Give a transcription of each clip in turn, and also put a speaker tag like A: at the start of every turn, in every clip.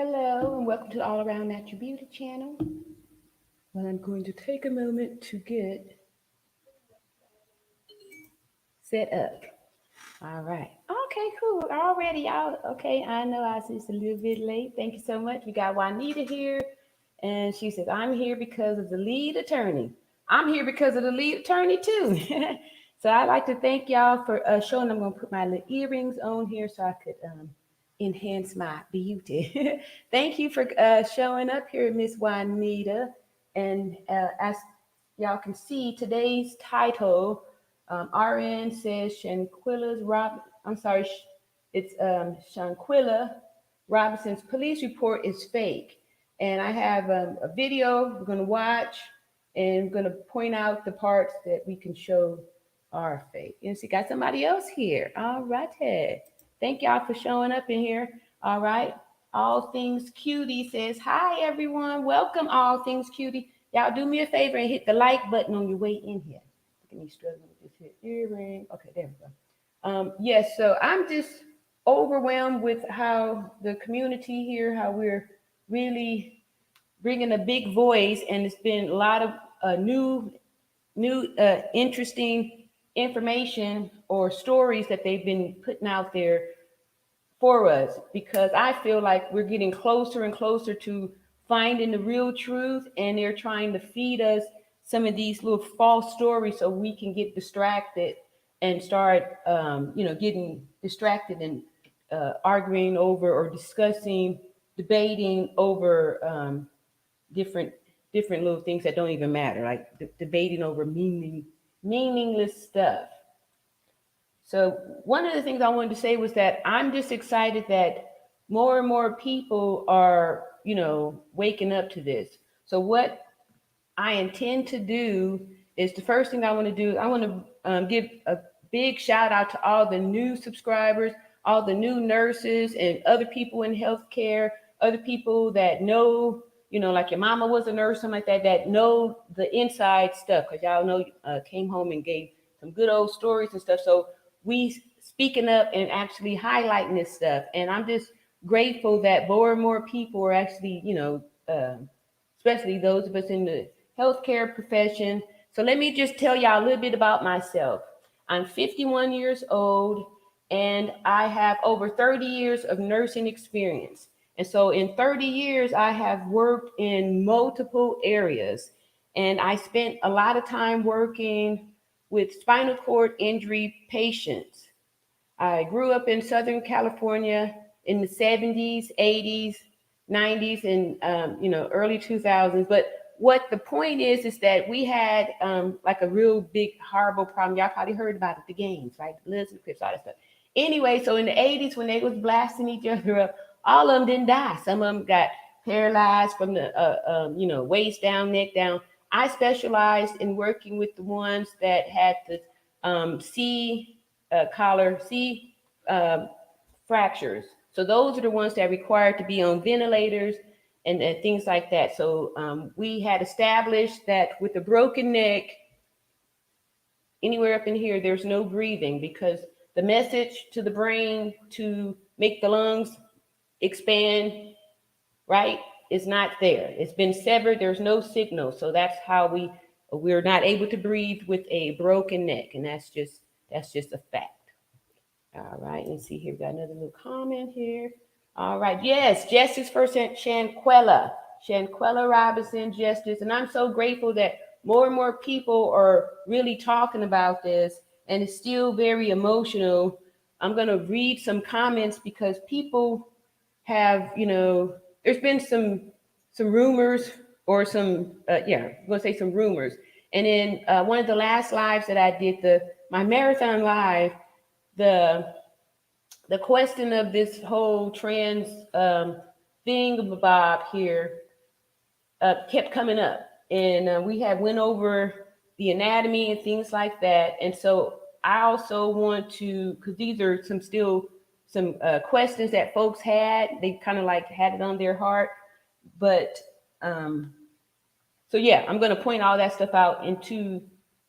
A: Hello and welcome to the All Around Natural Beauty channel. Well, I'm going to take a moment to get set up. All right. Okay, cool. Already out. Okay, I know I was just a little bit late. Thank you so much. We got Juanita here, and she says, I'm here because of the lead attorney. I'm here because of the lead attorney, too. So I'd like to thank y'all for showing. I'm going to put my little earrings on here so I could enhance my beauty. Thank you for showing up here, Miss Juanita. And as y'all can see, today's title, RN says it's Shanquella Robinson's police report is fake. And I have a video we're going to watch, and I'm going to point out the parts that we can show are fake. And see, got somebody else here. All right, Ted. Thank y'all for showing up in here. All right. All Things Cutie says, hi, everyone. Welcome, All Things Cutie. Y'all do me a favor and hit the like button on your way in here. Look at me struggling with this here earring. Okay, there we go. Yes, so I'm just overwhelmed with how the community here, how we're really bringing a big voice, and it's been a lot of new interesting information or stories that they've been putting out there for us, because I feel like we're getting closer and closer to finding the real truth, and they're trying to feed us some of these little false stories so we can get distracted and start getting distracted and arguing over or discussing, debating over different different little things that don't even matter, like debating over meaningless stuff. So one of the things I wanted to say was that I'm just excited that more and more people are, waking up to this. So what I intend to do is, the first thing I want to do, I want to give a big shout out to all the new subscribers, all the new nurses and other people in healthcare, other people that know, like your mama was a nurse, something like that, that know the inside stuff. Because y'all know, came home and gave some good old stories and stuff. So we speaking up and actually highlighting this stuff. And I'm just grateful that more and more people are actually, especially those of us in the healthcare profession. So let me just tell y'all a little bit about myself. I'm 51 years old, and I have over 30 years of nursing experience. And so in 30 years, I have worked in multiple areas. And I spent a lot of time working with spinal cord injury patients. I grew up in Southern California in the 70s, 80s, 90s, and early 2000s. But what the point is that we had like a real big, horrible problem. Y'all probably heard about it, the gangs, right? Lizard Crips, all that stuff. Anyway, so in the 80s, when they was blasting each other up, all of them didn't die. Some of them got paralyzed from the waist down, neck down. I specialized in working with the ones that had the C fractures. So those are the ones that are required to be on ventilators and things like that. So we had established that with a broken neck, anywhere up in here, there's no breathing, because the message to the brain to make the lungs expand, right, is not there. It's been severed. There's no signal. So that's how we're not able to breathe with a broken neck, and that's just a fact. All right, let's see here. We got another little comment here. All right, yes, Justice for Shanquella Robinson, Justice. And I'm so grateful that more and more people are really talking about this, and it's still very emotional. I'm going to read some comments because people have, there's been some rumors, or some, I'm going to say some rumors. And in one of the last lives that I did, my marathon live, the question of this whole trans thingamabob here kept coming up, and we had went over the anatomy and things like that. And so I also want to, because these are some questions that folks had, they kind of like had it on their heart. But so yeah, I'm going to point all that stuff out into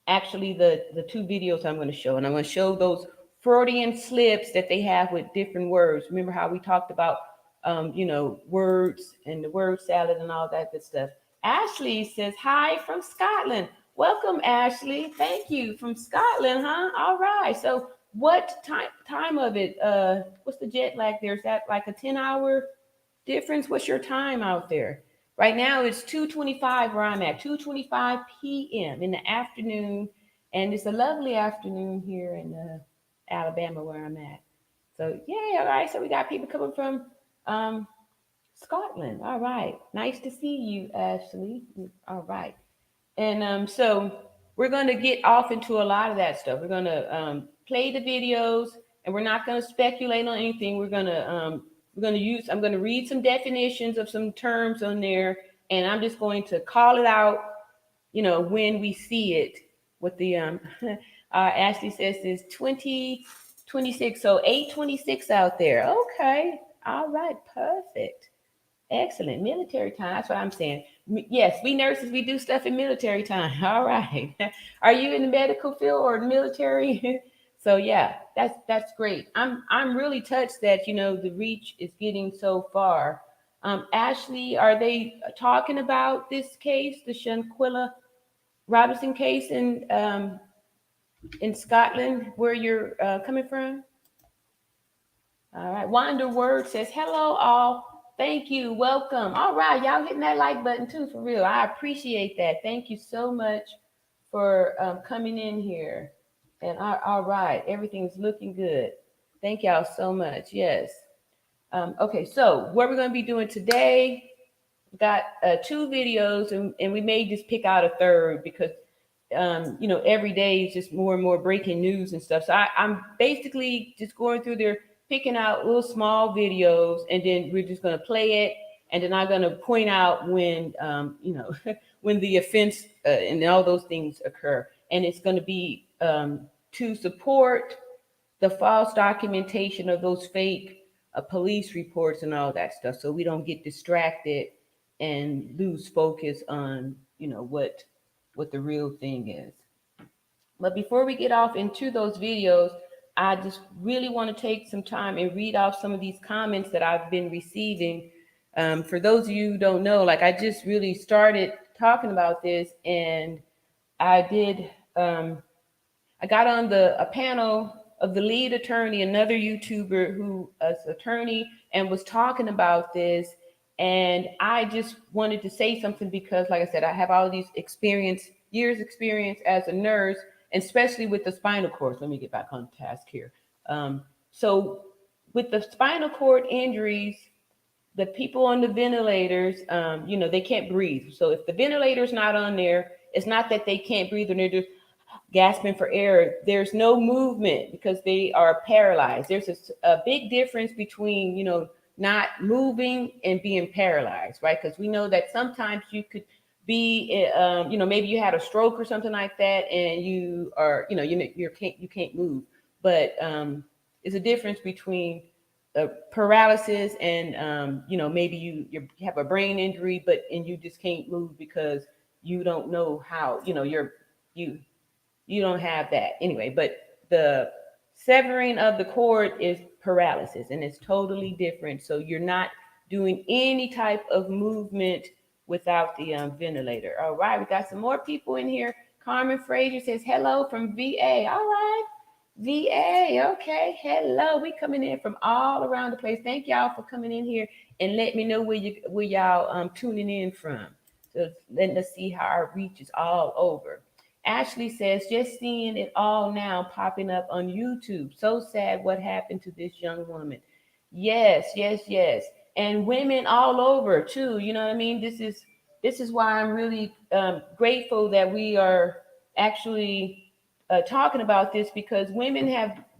A: actually the two videos I'm going to show. And I'm going to show those Freudian slips that they have with different words. Remember how we talked about words and the word salad and all that good stuff. Ashley says, hi from Scotland. Welcome, Ashley. Thank you. From Scotland, huh? All right. So what time of it? What's the jet lag there? Is that like a 10-hour difference? What's your time out there? Right now it's 2:25 where I'm at, 2:25 p.m. in the afternoon, and it's a lovely afternoon here in Alabama where I'm at. So yeah, all right. So we got people coming from um, Scotland. All right, nice to see you, Ashley. All right, and so we're going to get off into a lot of that stuff. We're going to play the videos, and we're not going to speculate on anything. We're going to use. I'm going to read some definitions of some terms on there, and I'm just going to call it out. When we see it. With the Ashley says is 2026, so 8:26 out there. Okay, all right, perfect. Excellent. Military time. That's what I'm saying. Yes, we nurses, we do stuff in military time. All right. Are you in the medical field or military? So yeah, that's great. I'm really touched that the reach is getting so far. Ashley, are they talking about this case, the Shanquella Robinson case in Scotland, where you're coming from? All right. Wonder Word says, hello, all. Thank you. Welcome. All right. Y'all hitting that like button too, for real. I appreciate that. Thank you so much for coming in here. And all right. Everything's looking good. Thank y'all so much. Yes. Okay. So, what we're going to be doing today, we got two videos, and we may just pick out a third because every day is just more and more breaking news and stuff. So I'm basically just going through there, picking out little small videos, and then we're just going to play it. And then I'm going to point out when, when the offense and all those things occur. And it's going to be to support the false documentation of those fake police reports and all that stuff. So we don't get distracted and lose focus on, what the real thing is. But before we get off into those videos, I just really want to take some time and read off some of these comments that I've been receiving. For those of you who don't know, like I just really started talking about this, and I did. I got on a panel of the lead attorney, another YouTuber who is attorney, and was talking about this. And I just wanted to say something because, like I said, I have all these years experience as a nurse, and especially with the spinal cord. Let me get back on task here. So with the spinal cord injuries, the people on the ventilators, they can't breathe. So if the ventilator's not on there, it's not that they can't breathe and they're just gasping for air. There's no movement because they are paralyzed. There's a big difference between, not moving and being paralyzed, right? Because we know that sometimes you could be, maybe you had a stroke or something like that, and you are, you can't move. But it's a difference between paralysis and, maybe you have a brain injury, and you just can't move because you don't know how, you don't have that anyway. But the severing of the cord is paralysis, and it's totally different. So you're not doing any type of movement without the ventilator. All right, we got some more people in here. Carmen Frazier says hello from VA. All right, VA. Okay, hello. We coming in from all around the place. Thank y'all for coming in here and let me know where y'all tuning in from. So letting us see how our reach is all over. Ashley says, just seeing it all now popping up on YouTube. So sad what happened to this young woman. Yes, yes, yes. And women all over too. You know what I mean? This is why I'm really grateful that we are actually talking about this, because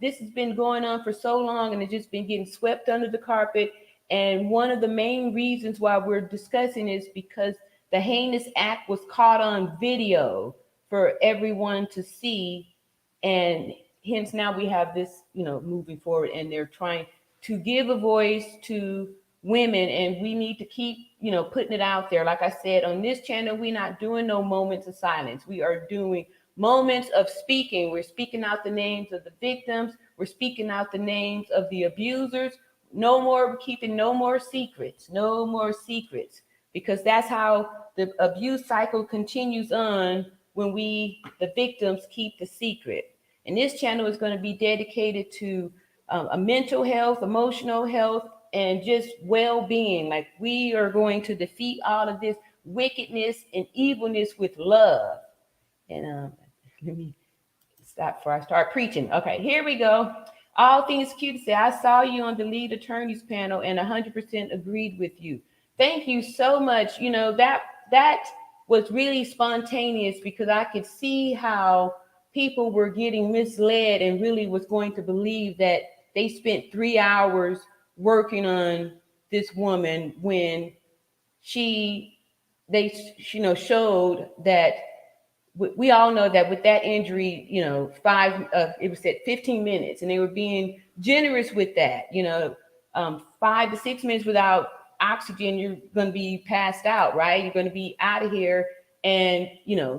A: this has been going on for so long, and it's just been getting swept under the carpet. And one of the main reasons why we're discussing is because the heinous act was caught on video for everyone to see, and hence now we have this, moving forward, and they're trying to give a voice to women, and we need to keep, putting it out there. Like I said, on this channel, we're not doing no moments of silence. We are doing moments of speaking. We're speaking out the names of the victims. We're speaking out the names of the abusers. no more keeping no more secrets, no more secrets, because that's how the abuse cycle continues on when the victims keep the secret. And this channel is going to be dedicated to a mental health, emotional health, and just well-being. Like, we are going to defeat all of this wickedness and evilness with love. And let me stop before I start preaching. Okay, here we go. All things cute to say. I saw you on the lead attorneys panel and 100% agreed with you. Thank you so much. You know, that was really spontaneous, because I could see how people were getting misled and really was going to believe that they spent 3 hours working on this woman when they showed that we all know that with that injury, it was at 15 minutes, and they were being generous with that. 5 to 6 minutes without oxygen, you're going to be passed out, right? You're going to be out of here, and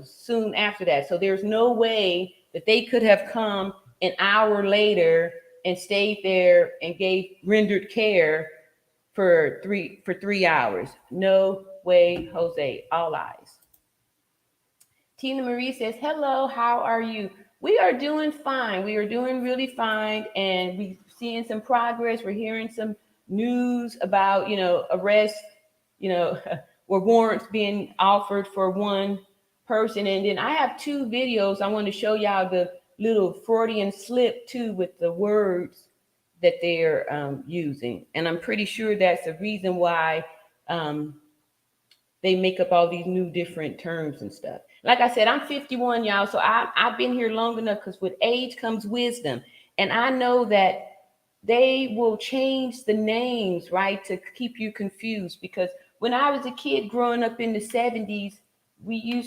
A: soon after that. So there's no way that they could have come an hour later and stayed there and rendered care for 3 hours. No way, Jose. All eyes. Tina Marie says, hello, how are you? We are doing fine. We are doing really fine. And we're seeing some progress. We're hearing some news about, arrests, or warrants being offered for one person. And then I have 2 videos. I want to show y'all the little Freudian slip too, with the words that they're using. And I'm pretty sure that's the reason why they make up all these new different terms and stuff. Like I said, I'm 51, y'all. So I've been here long enough, because with age comes wisdom. And I know that they will change the names, right, to keep you confused. Because when I was a kid growing up in the 70s, we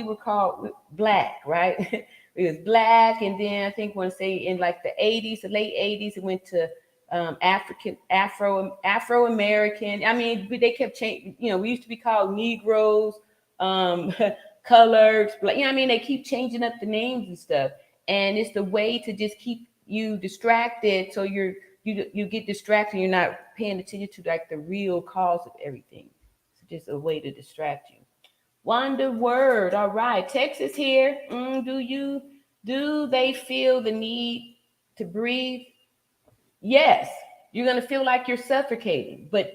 A: were called Black, right? It was Black. And then I think I want to say in like the 80s, the late 80s, it went to Afro-American. I mean, they kept changing. We used to be called Negroes, colors. They keep changing up the names and stuff. And it's the way to just keep you distracted. So you get distracted. You're not paying attention to like the real cause of everything. It's just a way to distract you. Wonder word. All right. Texas here. Do they feel the need to breathe? Yes, you're going to feel like you're suffocating, but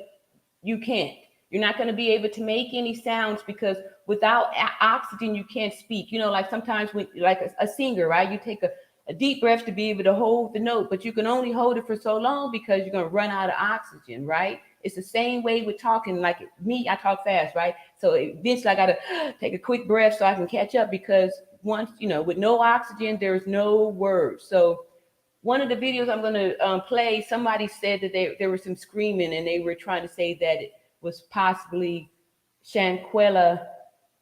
A: you can't. You're not going to be able to make any sounds, because without oxygen, you can't speak. Like sometimes when, like a singer, right? You take a deep breath to be able to hold the note, but you can only hold it for so long because you're going to run out of oxygen, right? It's the same way with talking. Like me, I talk fast, right? So eventually I got to take a quick breath so I can catch up, because once, with no oxygen, there's no words. So one of the videos I'm going to play, somebody said that there was some screaming, and they were trying to say that it was possibly Shanquella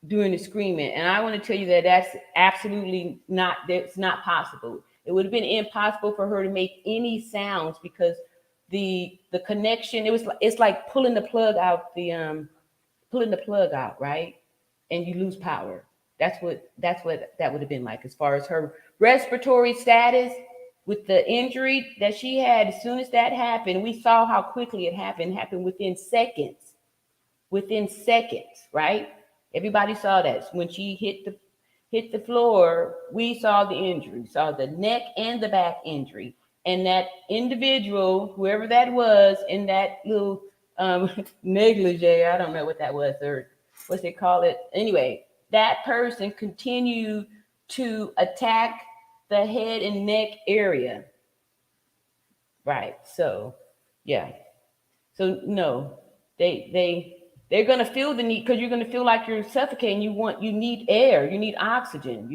A: doing the screaming. And I want to tell you that that's absolutely not, that's not possible. It would have been impossible for her to make any sounds, because the connection, it's like pulling the plug out, right? And you lose power. That's what that would have been like, as far as her respiratory status. With the injury that she had, as soon as that happened, we saw how quickly it happened. It happened within seconds, right? Everybody saw that. When she hit the floor, we saw the injury, saw the neck and the back injury. And that individual, whoever that was, in that little negligee, I don't know what that was, or what's they call it. Anyway, that person continued to attack the head and neck area. Right. So, yeah. So no, they're going to feel the need, because you're going to feel like you're suffocating. You need air, you need oxygen.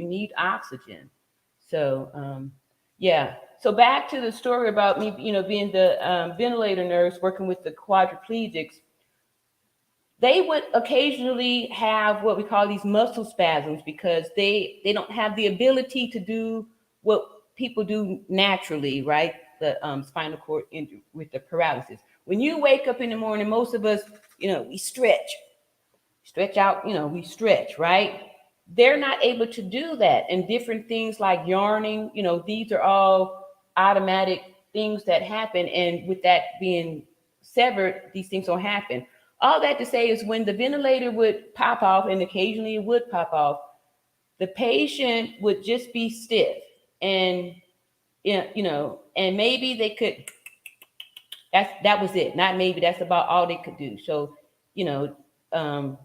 A: So, yeah. So back to the story about me, being the ventilator nurse working with the quadriplegics. They would occasionally have what we call these muscle spasms, because they don't have the ability to do what people do naturally, right? The spinal cord injury with the paralysis. When you wake up in the morning, most of us, we stretch out, we stretch, right? They're not able to do that. And different things like yarning, these are all automatic things that happen, and with that being severed, these things don't happen. All that to say is when the ventilator would pop off, and occasionally it would pop off, the patient would just be stiff, and and maybe they could. That was it. Not maybe. That's about all they could do. So, you know, um,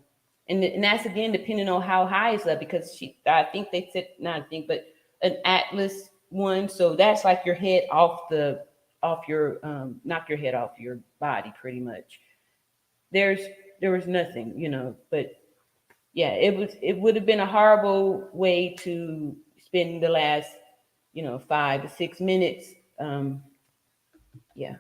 A: and that's again depending on how high it's up, because I think they said, not I think, but an Atlas one. So that's like your head off your knock your head off your body pretty much. There's there was nothing, but yeah, it would have been a horrible way to spend the last 5 to 6 minutes. Um, yeah.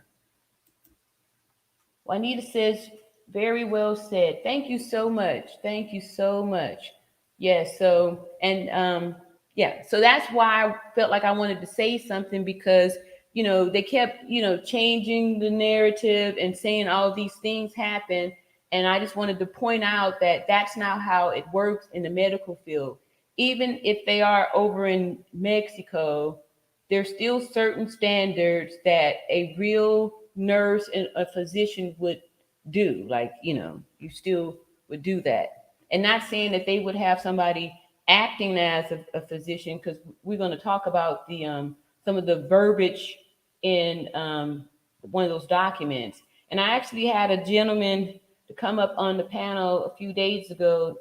A: Juanita says, very well said. Thank you so much. Thank you so much. Yes. So, and yeah, so that's why I felt like I wanted to say something, because, they kept, changing the narrative and saying all these things happen. And I just wanted to point out that that's not how it works in the medical field. Even if they are over in Mexico, there's still certain standards that a real nurse and a physician would do. Like, you still would do that. And not saying that they would have somebody acting as a physician, because we're going to talk about the some of the verbiage in one of those documents. And I actually had a gentleman to come up on the panel a few days ago,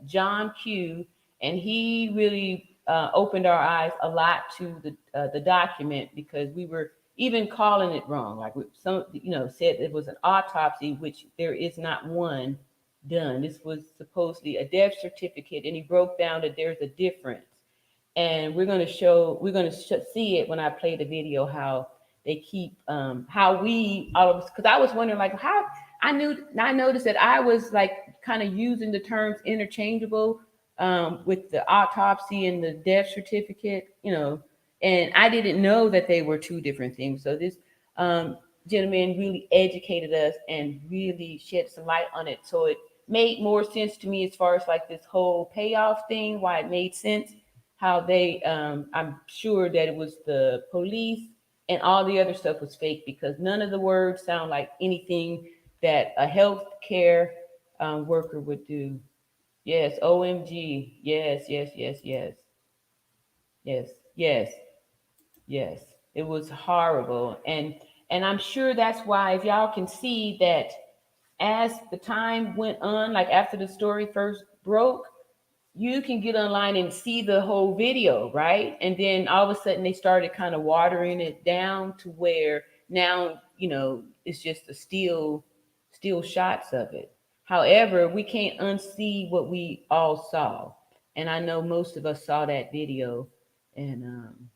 A: John Q, and he really opened our eyes a lot to the document, because we were even calling it wrong. Like some, said it was an autopsy, which there is not one done. This was supposedly a death certificate, and he broke down that there's a difference. And we're going to see it when I play the video, how they keep, how we, all of us, because I was wondering, like, how I noticed that I was like kind of using the terms interchangeable with the autopsy and the death certificate, and I didn't know that they were two different things. So this um, gentleman really educated us and really shed some light on it. So it made more sense to me as far as like this whole payoff thing, why it made sense, how they, I'm sure that it was the police and all the other stuff was fake, because none of the words sound like anything that a healthcare worker would do. Yes, OMG. Yes, yes, yes, yes, yes, yes, yes. It was horrible. And I'm sure that's why, if y'all can see that as the time went on, like after the story first broke, you can get online and see the whole video, right? And then all of a sudden they started kind of watering it down to where now, it's just still shots of it. However, we can't unsee what we all saw. And I know most of us saw that video. And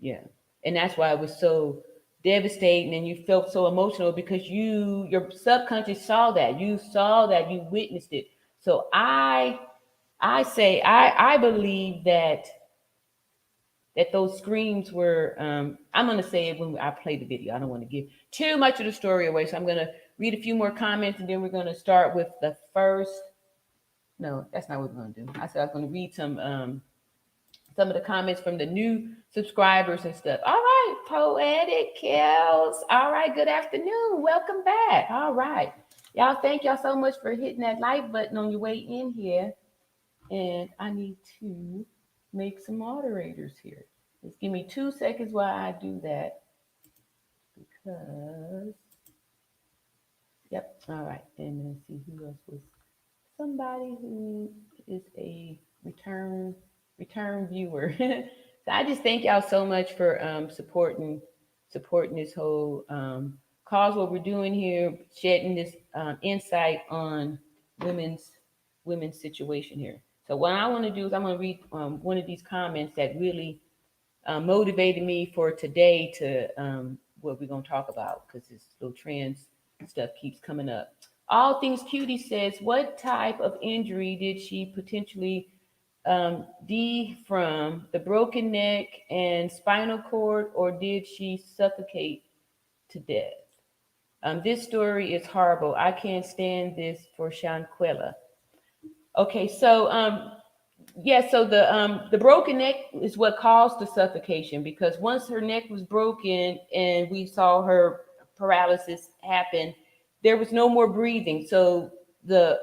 A: yeah. And that's why it was so devastating, and you felt so emotional, because your subconscious saw that. You saw that, you witnessed it. So I say I believe that those screams were I'm gonna say it when I play the video. I don't want to give too much of the story away. So I'm gonna read a few more comments, and then we're gonna start with the first. No, that's not what we're gonna do. I said I was gonna read some of the comments from the new subscribers and stuff. All right, Poetic Kills. All right, good afternoon. Welcome back. All right. Y'all, thank y'all so much for hitting that like button on your way in here. And I need to make some moderators here. Just give me 2 seconds while I do that, because, yep, all right. And let's see who else was somebody who is a return viewer. So I just thank y'all so much for supporting this whole cause, what we're doing here, shedding this insight on women's women's situation here. So what I want to do is I'm going to read one of these comments that really motivated me for today to what we're going to talk about, because this little trans stuff keeps coming up. All Things Cutie says, what type of injury did she potentially D from the broken neck and spinal cord, or did she suffocate to death? This story is horrible. I can't stand this for Shanquella. Okay, so Yeah, so the broken neck is what caused the suffocation, because once her neck was broken and we saw her paralysis happen, there was no more breathing. So the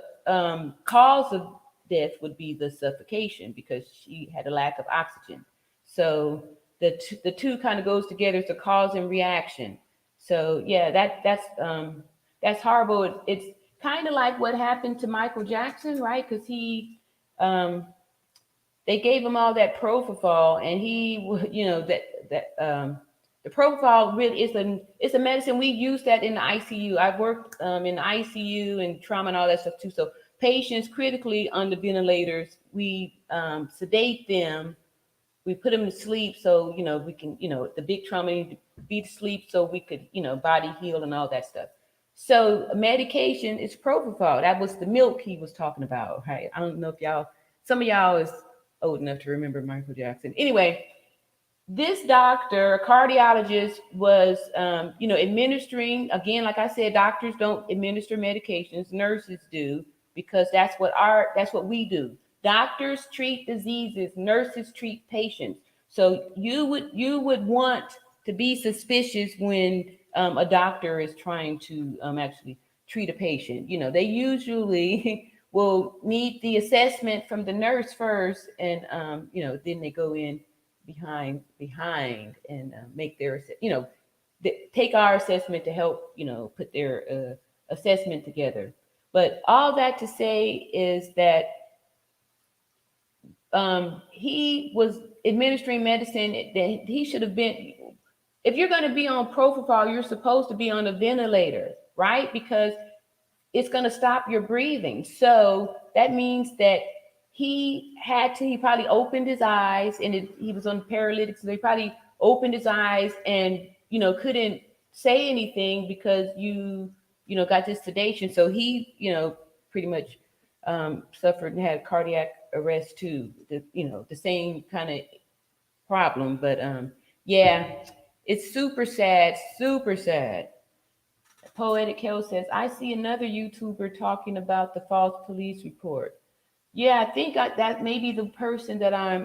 A: cause of death would be the suffocation because she had a lack of oxygen. So the two kind of goes together. It's a cause and reaction. So yeah, that's horrible. It's kind of like what happened to Michael Jackson, right? Because um, they gave him all that propofol, and the propofol really is a medicine. We use that in the ICU. I've worked in the ICU and trauma and all that stuff too. So patients critically on the ventilators, we sedate them, we put them to sleep, so we can, the big trauma need to be to sleep so we could, body heal and all that stuff. So medication is propofol. That was the milk he was talking about, right? I don't know if some of y'all is old enough to remember Michael Jackson. Anyway, this doctor, a cardiologist, was, administering. Again, like I said, doctors don't administer medications; nurses do, because that's what we do. Doctors treat diseases; nurses treat patients. So you would want to be suspicious when a doctor is trying to actually treat a patient. They usually will need the assessment from the nurse first, and then they go in behind and make their take our assessment to help put their assessment together. But all that to say is that he was administering medicine that he should have been. If you're going to be on propofol, you're supposed to be on a ventilator, right? Because it's going to stop your breathing. So that means that he probably opened his eyes, and he was on paralytic. So he probably opened his eyes and, couldn't say anything because got this sedation. So he, pretty much suffered and had cardiac arrest too. The same kind of problem. But yeah, it's super sad, super sad. Poetic Hill says, I see another YouTuber talking about the false police report. Yeah, I think that may be the person that I'm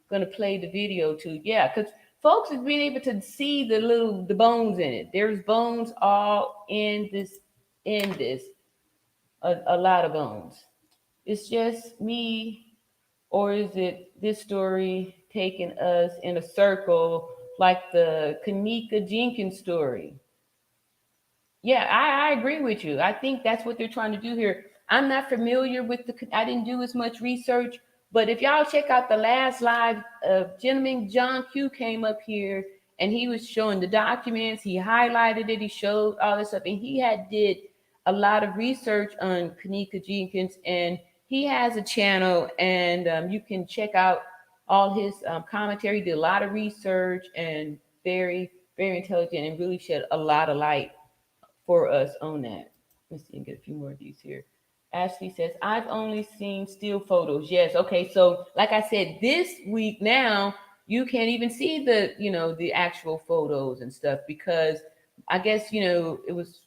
A: going to play the video to. Yeah, because folks have been able to see the bones in it. There's bones all in this, a lot of bones. It's just me, or is it this story taking us in a circle like the Kanika Jenkins story? Yeah, I agree with you. I think that's what they're trying to do here. I'm not familiar with I didn't do as much research, but if y'all check out the last live, gentleman John Q came up here and he was showing the documents. He highlighted it. He showed all this stuff, and he did a lot of research on Kanika Jenkins, and he has a channel, and you can check out all his commentary. He did a lot of research and very, very intelligent, and really shed a lot of light for us on that. Let's see and get a few more of these here. Ashley says, I've only seen still photos. Yes. Okay. So like I said, this week now, you can't even see the actual photos and stuff, because I guess, it was,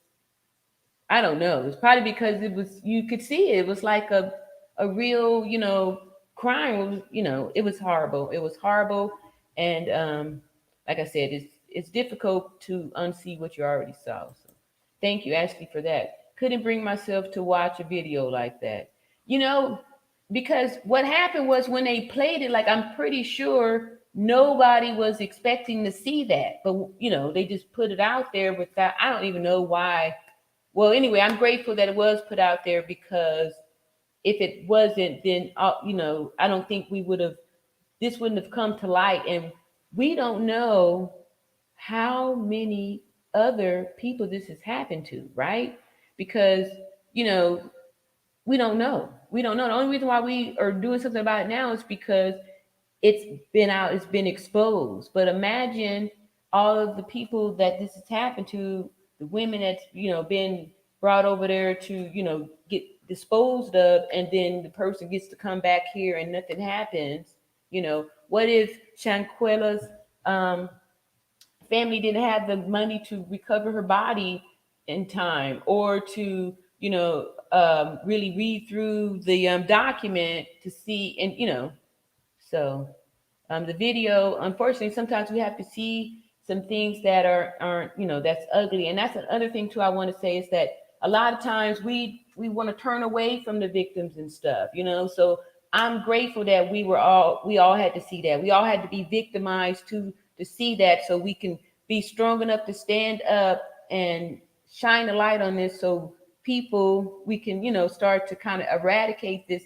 A: I don't know. It's probably because you could see it. It was like a real, crime. It was, it was horrible. It was horrible. And like I said, it's difficult to unsee what you already saw. So thank you, Ashley, for that. Couldn't bring myself to watch a video like that. You know, because what happened was when they played it, like, I'm pretty sure nobody was expecting to see that. But, they just put it out there without, I don't even know why. Well, anyway, I'm grateful that it was put out there, because if it wasn't, then, I don't think this wouldn't have come to light. And we don't know how many other people this has happened to, right? Because, you know, we don't know. We don't know. The only reason why we are doing something about it now is because it's been exposed. But imagine all of the people that this has happened to, the women that's, been brought over there to, get disposed of, and then the person gets to come back here and nothing happens. What if Shanquella's family didn't have the money to recover her body in time, or to, really read through the document to see, and so the video, unfortunately, sometimes we have to see some things that aren't, that's ugly. And that's another thing too I want to say is that a lot of times we want to turn away from the victims and stuff, So I'm grateful that we all had to see that. We all had to be victimized to see that, so we can be strong enough to stand up and shine a light on this, so people we can, start to kind of eradicate this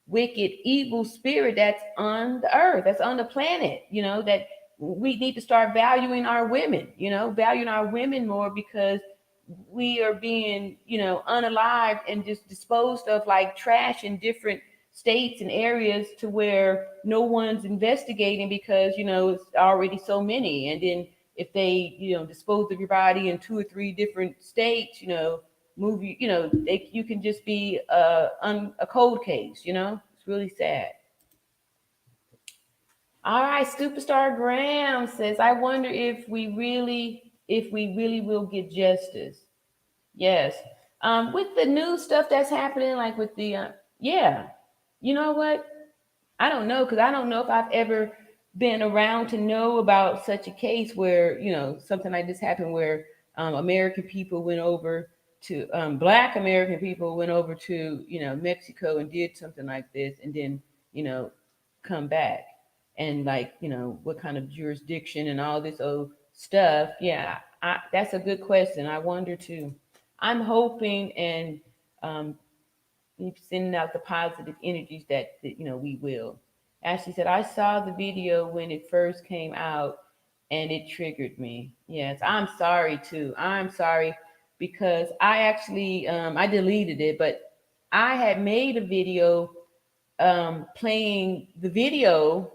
A: wicked, evil spirit that's on the earth, that's on the planet, that we need to start valuing our women, valuing our women more, because we are being, unalived and just disposed of like trash in different states and areas, to where no one's investigating, because, it's already so many. And then if they, dispose of your body in 2 or 3 different states, move you, you can just be a cold case, It's really sad. All right, Superstar Graham says, I wonder if we really will get justice. Yes. With the new stuff that's happening, like with the yeah, you know what? I don't know, because I don't know if I've ever been around to know about such a case where, something like this happened, where American people went over to Black American people went over to, Mexico and did something like this, and then, you know, come back. And like, what kind of jurisdiction and all this old stuff. Yeah, that's a good question. I wonder too. I'm hoping and um, sending out the positive energies that we will. Ashley said, I saw the video when it first came out and it triggered me. Yes, I'm sorry too. I'm sorry, because I actually I deleted it, but I had made a video playing the video,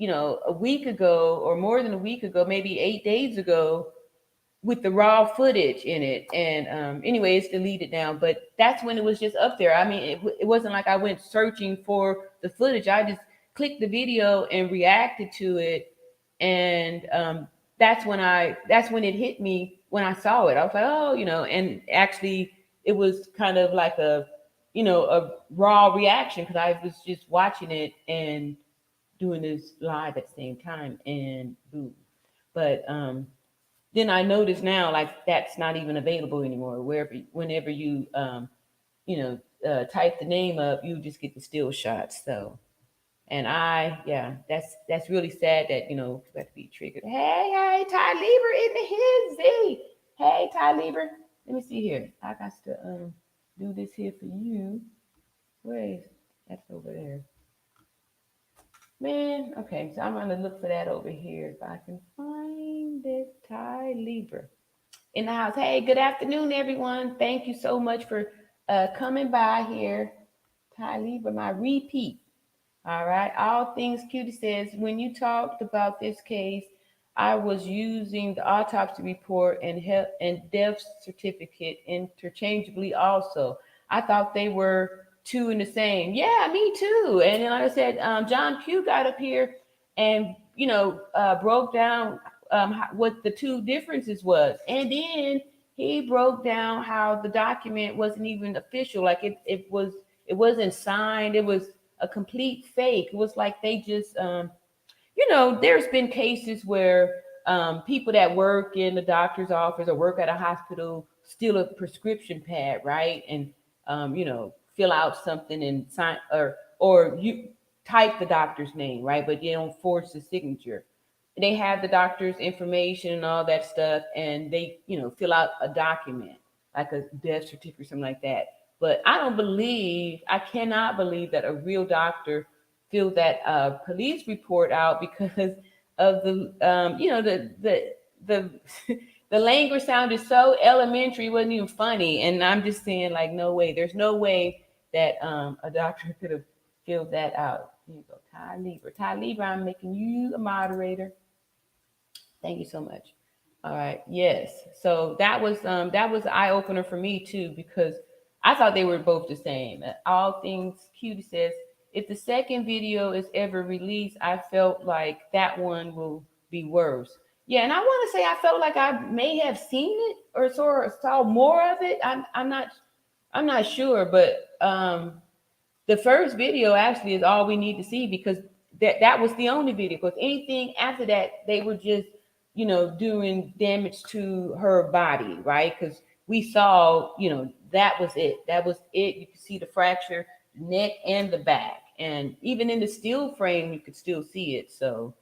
A: a week ago, or more than a week ago, maybe 8 days ago, with the raw footage in it. And anyway, it's deleted now, but that's when it was just up there. I mean, it wasn't like I went searching for the footage. I just clicked the video and reacted to it. And that's when it hit me when I saw it. I was like, oh, and actually it was kind of like a raw reaction, because I was just watching it and doing this live at the same time, and boom. But then I notice now, like, that's not even available anymore. Whenever you type the name up, you just get the still shots. So, and yeah, that's really sad that you have to be triggered. Hey, Ty Lieber in the hizzy. Hey, Ty Lieber. Let me see here. I got to do this here for you. Where is that's over there? Man, okay, so I'm gonna look for that over here if I can find it. Ty Lieber in the house. Hey, good afternoon, everyone. Thank you so much for coming by here. Ty Lieber, my repeat. All right. All things cutie says, when you talked about this case, I was using the autopsy report and death certificate interchangeably also. I thought they were two in the same. Yeah, me too. And then, like I said, John Q got up here and, broke down what the two differences was. And then he broke down how the document wasn't even official. Like it wasn't signed. It was a complete fake. It was like they just, there's been cases where people that work in the doctor's office or work at a hospital steal a prescription pad, right? And, fill out something and sign, or you type the doctor's name, right? But they don't force the signature. They have the doctor's information and all that stuff, and they, fill out a document like a death certificate or something like that. But I cannot believe that a real doctor filled that police report out, because of the, the the language sounded so elementary, it wasn't even funny. And I'm just saying, like, no way. There's no way that a doctor could have filled that out. Here you go, Ty Lieber. Ty Lieber, I'm making you a moderator. Thank you so much. All right. Yes. So that was an eye opener for me too, because I thought they were both the same. All things cutie says, if the second video is ever released, I felt like that one will be worse. Yeah, and I want to say I felt like I may have seen it or saw more of it. I'm not. I'm not sure, but the first video actually is all we need to see because that was the only video. Because anything after that, they were just doing damage to her body, right? Because we saw that was it. That was it. You could see the fracture, neck and the back, and even in the still frame, you could still see it. So,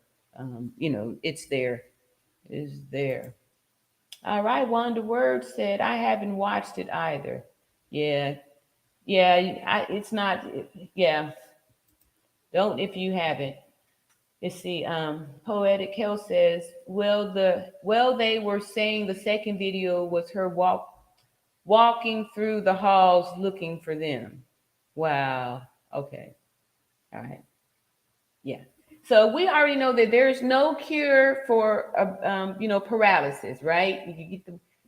A: it's there. Is there. All right, Wanda Word said, I haven't watched it either. Yeah, yeah, it's not, yeah, don't if you haven't. Let's see, Poetic Hill says, they were saying the second video was her walking through the halls looking for them. Wow. Okay. All right. Yeah. So we already know that there's no cure for, paralysis, right?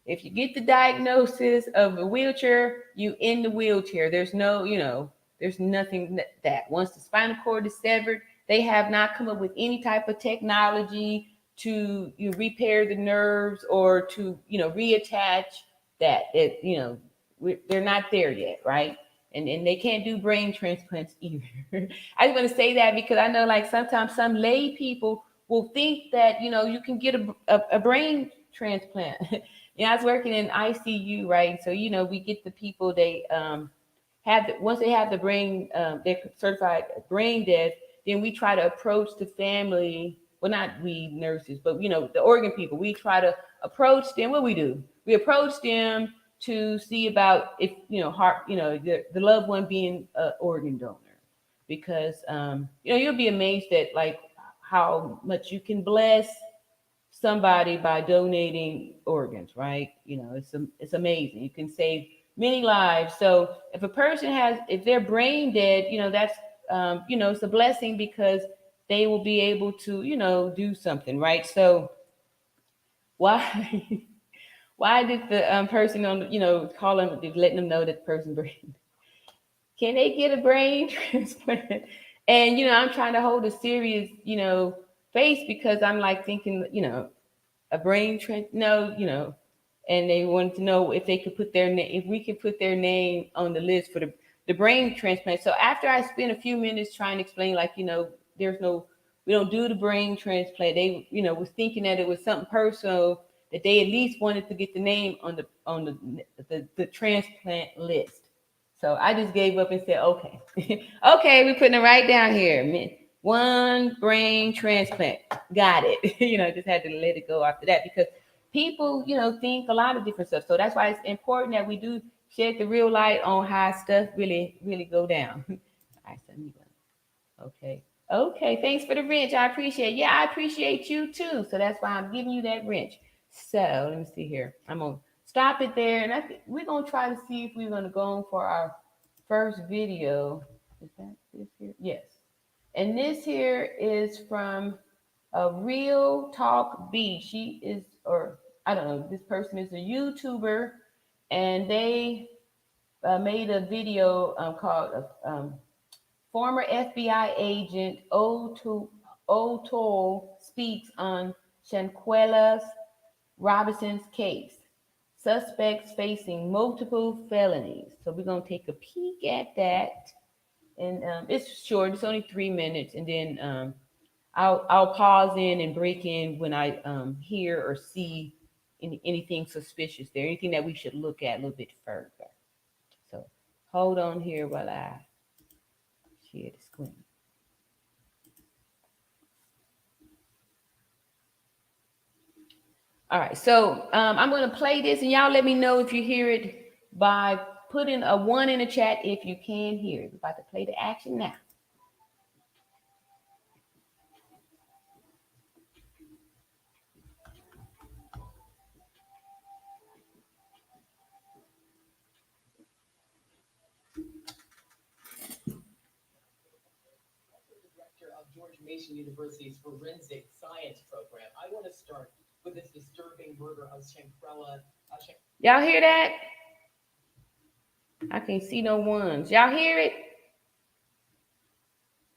A: If you get the diagnosis of a wheelchair, you in the wheelchair. There's no, there's nothing that once the spinal cord is severed, they have not come up with any type of technology to repair the nerves or to, reattach that. They're not there yet, right? And they can't do brain transplants either. I just want to say that because I know like sometimes some lay people will think that you can get a brain transplant. I was working in ICU, right? So we get the people they once they have the brain they're certified brain death, then we try to approach the family. Well, not we nurses, but the organ people. We try to approach them. What we do? We approach them to see about if heart the loved one being an organ donor, because you'll be amazed at like how much you can bless somebody by donating organs, right? It's amazing. You can save many lives. So if they're brain dead, that's it's a blessing because they will be able to do something, right? So why why did the person on call them, letting them know that the person brain, can they get a brain transplant? And I'm trying to hold a serious face because I'm like thinking a brain no, and they wanted to know if they could put their name, if we could put their name on the list for the brain transplant. So after I spent a few minutes trying to explain, like, there's no, we don't do the brain transplant. They, was thinking that it was something personal, that they at least wanted to get the name on the transplant list. So I just gave up and said, okay, okay, we're putting it right down here. One brain transplant. Got it. Just had to let it go after that because people, think a lot of different stuff. So that's why it's important that we do shed the real light on how stuff really, really go down. All right, so okay. Okay, thanks for the wrench. I appreciate it. Yeah, I appreciate you too. So that's why I'm giving you that wrench. So let me see here. I'm gonna stop it there, and we're gonna try to see if we're gonna go on for our first video. Is that this here? Yes. And this here is from a Real Talk B. She is, or I don't know, this person is a YouTuber, and they made a video called former FBI agent O'Toole speaks on Shanquella Robinson's case. Suspects facing multiple felonies. So we're going to take a peek at that. And it's short. It's only 3 minutes. And then I'll pause in and break in when I hear or see anything suspicious there, anything that we should look at a little bit further. So hold on here while I share the screen. All right, so I'm going to play this, and y'all let me know if you hear it by putting a 1 in the chat if you can hear it. We're about to play the action now. Of George Mason University's Forensic Science Program. I want to start with this disturbing murder of Shanquella. Y'all hear that? I can't see no ones. Y'all hear it?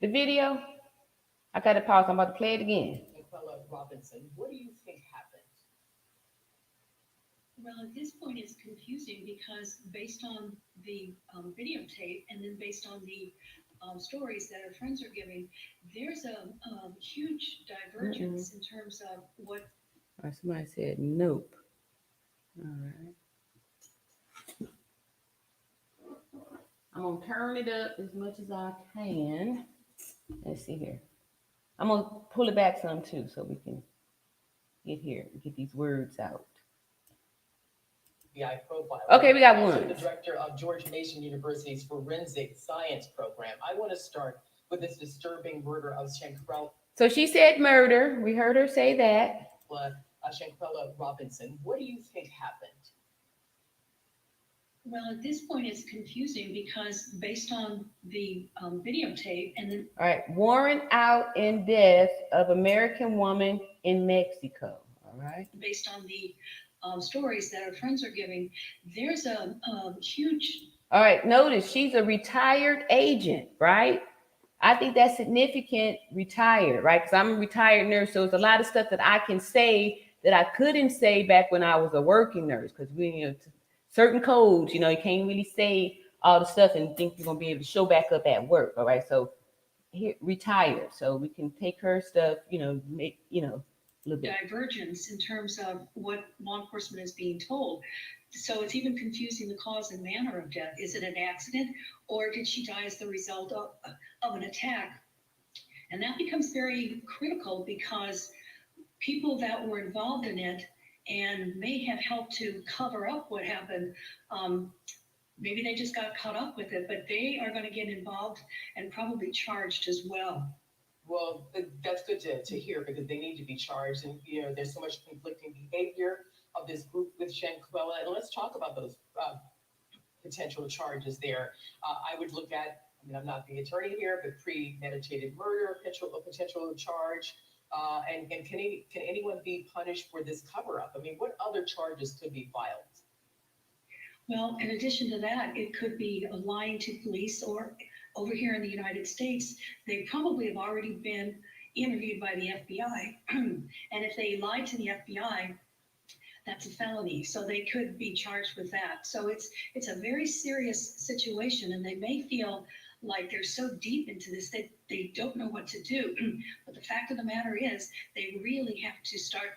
A: The video? I got to pause. I'm about to play it again. Shanquella Robinson, what do you think happened?
B: Well, at this point, it's confusing because based on the videotape and then based on the stories that her friends are giving, there's a huge
A: Mm-mm.
B: divergence in terms of what.
A: All right, somebody said nope. All right. I'm gonna turn it up as much as I can. Let's see here. I'm gonna pull it back some too, so we can get these words out.
C: FBI profiler.
A: Okay, we got
C: Also
A: one.
C: the director of George Mason University's Forensic Science Program. I want to start with this disturbing murder of Shanquella,
A: So she said murder. We heard her say that.
C: Shanquella Robinson. What do you think happened?
B: Well, at this point, it's confusing because based on the videotape and then.
A: All right. Warrant out in death of American woman in Mexico. All right.
B: Based on the stories that her friends are giving, there's a huge.
A: All right. Notice she's a retired agent, right? I think that's significant, retired, right? Because I'm a retired nurse, so it's a lot of stuff that I can say that I couldn't say back when I was a working nurse. Because certain codes, you can't really say all the stuff and think you're gonna be able to show back up at work. All right, so here, retired, so we can take her stuff, make a little bit
B: Divergence in terms of what law enforcement is being told. So it's even confusing the cause and manner of death. Is it an accident or did she die as the result of an attack? And that becomes very critical because people that were involved in it and may have helped to cover up what happened, maybe they just got caught up with it, but they are going to get involved and probably charged as well.
C: Well, that's good to hear because they need to be charged. And, there's so much conflicting behavior of this group with Shanquella. And let's talk about those potential charges there. I would look at, I'm not the attorney here, but premeditated murder, a potential charge. And can anyone be punished for this cover up? I mean, what other charges could be filed?
B: Well, in addition to that, it could be lying to police, or over here in the United States, they probably have already been interviewed by the FBI. And if they lied to the FBI, that's a felony. So they could be charged with that. So it's a very serious situation, and they may feel like they're so deep into this that they don't know what to do. But the fact of the matter is, they really have to start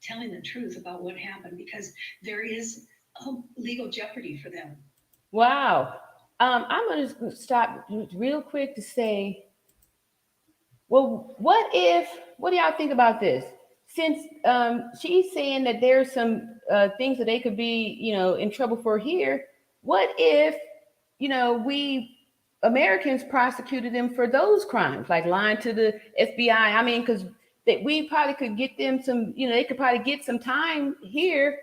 B: telling the truth about what happened because there is legal jeopardy for them.
A: wow. I'm going to stop real quick to say, well, what do y'all think about this? Since she's saying that there's some things that they could be, in trouble for here, what if, we Americans prosecuted them for those crimes, like lying to the FBI? I mean, because we probably could get them some, they could probably get some time here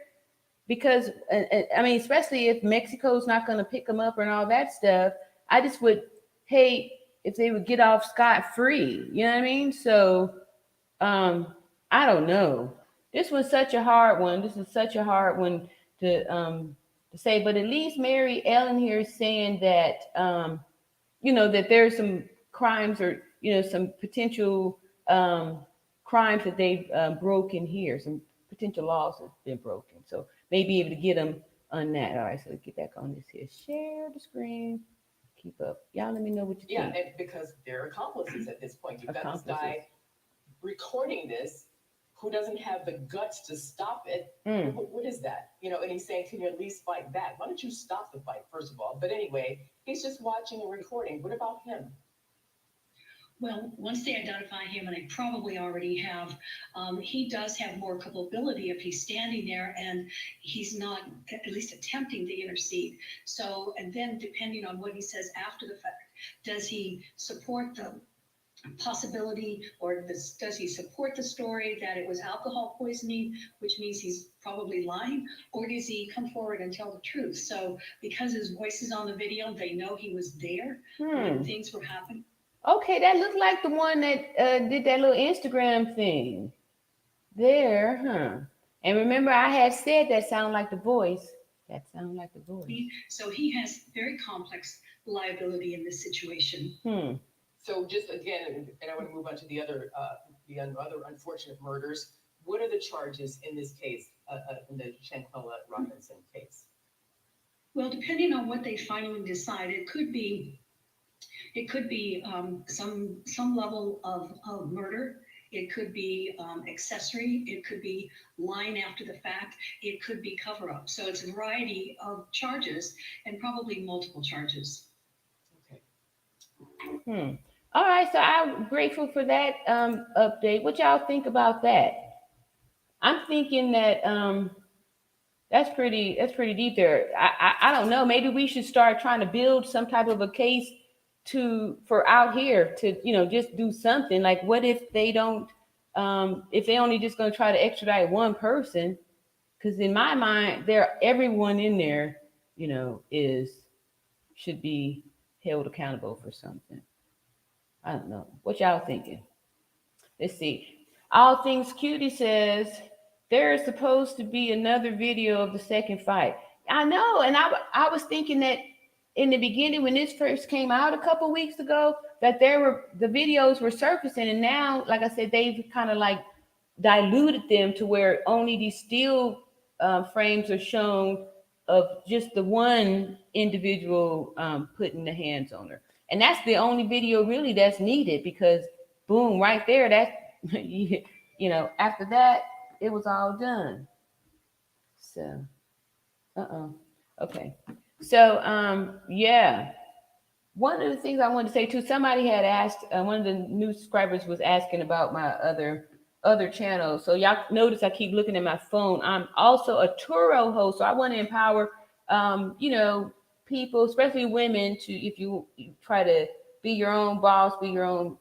A: because I mean, especially if Mexico's not going to pick them up and all that stuff. I just would hate if they would get off scot free. You know what I mean? So I don't know. This was such a hard one. This is such a hard one to say. But at least Mary Ellen here is saying that that there's some crimes or some potential crimes that they've broken here. Some potential laws have been broken. So may be able to get them on that. All right, so let's get back on this here. Share the screen. Keep up. Y'all let me know what you
C: Yeah,
A: think.
C: and because they're accomplices at this point. You've got this
A: Accomplices.
C: guy recording this who doesn't have the guts to stop it. What is that? And he's saying, can you at least fight back? Why don't you stop the fight, first of all? But anyway, he's just watching and recording. What about him?
B: Well, once they identify him, and they probably already have, he does have more culpability if he's standing there and he's not at least attempting to intercede. So, and then depending on what he says after the fact, does he support the possibility or does he support the story that it was alcohol poisoning, which means he's probably lying, or does he come forward and tell the truth? So because his voice is on the video, they know he was there when things were happening.
A: Okay, that looked like the one that did that little Instagram thing. There, huh? And remember, I had said that sound like the voice. That sound like the voice.
B: So he has very complex liability in this situation.
C: So just again, and I want to move on to the other unfortunate murders. What are the charges in this case, in the Shanquella Robinson case?
B: Well, depending on what they finally decide, it could be some level of murder. It could be accessory. It could be lying after the fact. It could be cover up. So it's a variety of charges and probably multiple charges.
C: Okay.
A: All right, so I'm grateful for that update. What y'all think about that? I'm thinking that that's pretty deep there. I don't know. Maybe we should start trying to build some type of a case for out here to just do something. Like, what if they don't? If they only just going to try to extradite one person? Because in my mind, everyone in there, is should be held accountable for something. I don't know. What y'all thinking? Let's see. All Things Cutie says there is supposed to be another video of the second fight. I know, and I was thinking that in the beginning when this first came out a couple weeks ago, that the videos were surfacing, and now, like I said, they've kind of like diluted them to where only these still frames are shown of just the one individual putting the hands on her, and that's the only video really that's needed because boom, right there, that after that it was all done. So, okay. So, yeah. One of the things I wanted to say too, somebody had asked, one of the new subscribers was asking about my other channels. So y'all notice I keep looking at my phone. I'm also a Turo host, so I want to empower, people, especially women, to if you try to be your own boss,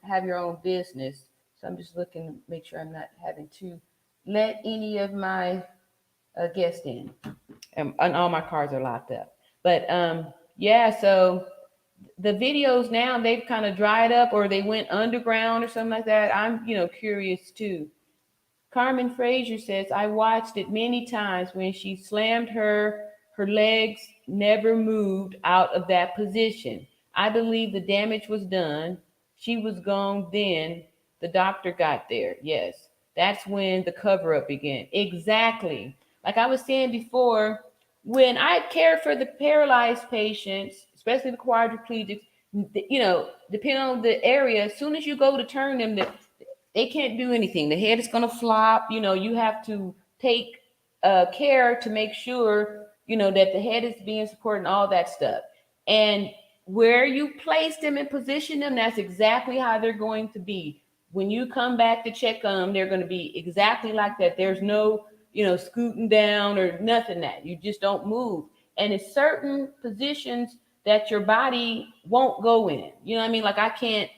A: have your own business. So I'm just looking to make sure I'm not having to let any of my guests in, and all my cars are locked up. But yeah, so the videos now they've kind of dried up or they went underground or something like that. I'm curious too. Carmen Frazier says I watched it many times. When she slammed her legs never moved out of that position. I believe the damage was done. She was gone then the doctor got there. Yes, that's when the cover up began. Exactly. Like I was saying before, when I care for the paralyzed patients, especially the quadriplegics, depending on the area, as soon as you go to turn them, they can't do anything. The head is going to flop. You have to take care to make sure, that the head is being supported and all that stuff. And where you place them and position them, that's exactly how they're going to be. When you come back to check on them, they're going to be exactly like that. There's no, scooting down or nothing that you just don't move. And it's certain positions that your body won't go in. You know what I mean? Like I can't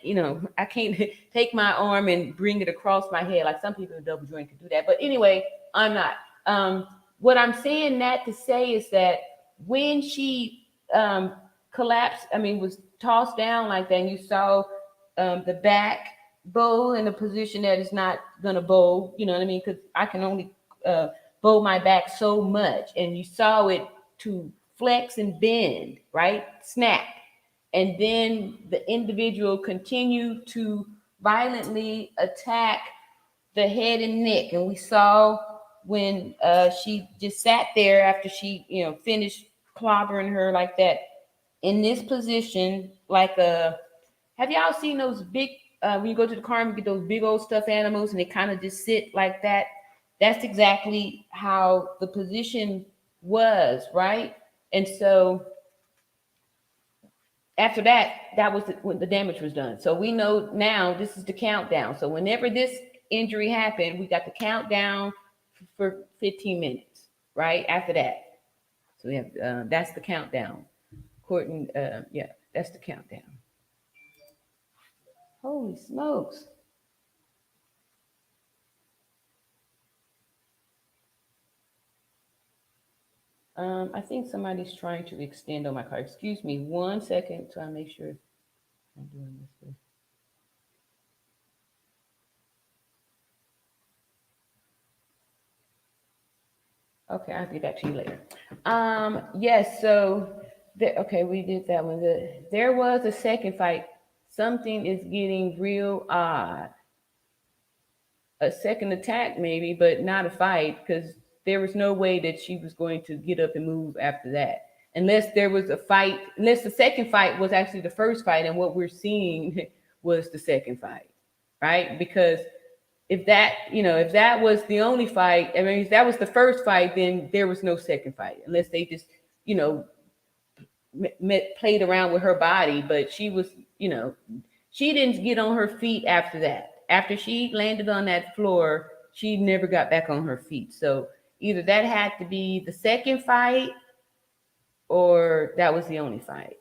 A: take my arm and bring it across my head. Like some people who double joint can do that. But anyway, I'm not. What I'm saying that to say is that when she collapsed, was tossed down like that, and you saw the back bow in a position that is not gonna bow, you know what I mean? Because I can only bow my back so much, and you saw it to flex and bend, right? Snap. And then the individual continued to violently attack the head and neck. And we saw when she just sat there after she, finished clobbering her like that in this position, like have y'all seen those big, when you go to the car and get those big old stuffed animals and they kind of just sit like that? That's exactly how the position was, right? And so after that, that was when the damage was done. So we know now this is the countdown. So whenever this injury happened, we got the countdown for 15 minutes, right? After that. So we have, that's the countdown. Courtney, yeah, that's the countdown. Holy smokes. I think somebody's trying to extend on my card. Excuse me 1 second so I make sure I'm doing this way. Okay, I'll get back to you later. Yes, so okay, we did that one. There was a second fight. Something is getting real odd. a second attack maybe, but not a fight, because there was no way that she was going to get up and move after that. Unless there was a fight, unless the second fight was actually the first fight, and what we're seeing was the second fight, right? Because if that, if that was the only fight, I mean, if that was the first fight, then there was no second fight, unless they just, you know, played around with her body. But she was, she didn't get on her feet after that. After she landed on that floor, she never got back on her feet. So either that had to be the second fight, or that was the only fight.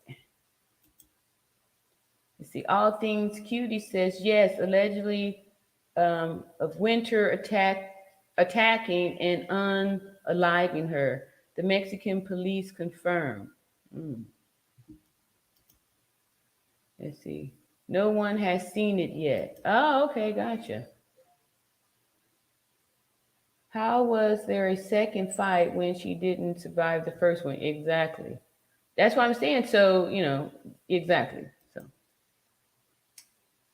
A: You see, all things cutie says yes, allegedly of Winter attacking and unaliving her. The Mexican police confirm. Mm. Let's see. No one has seen it yet. Oh, okay, gotcha. How was there a second fight when she didn't survive the first one? Exactly. That's what I'm saying. So, exactly. So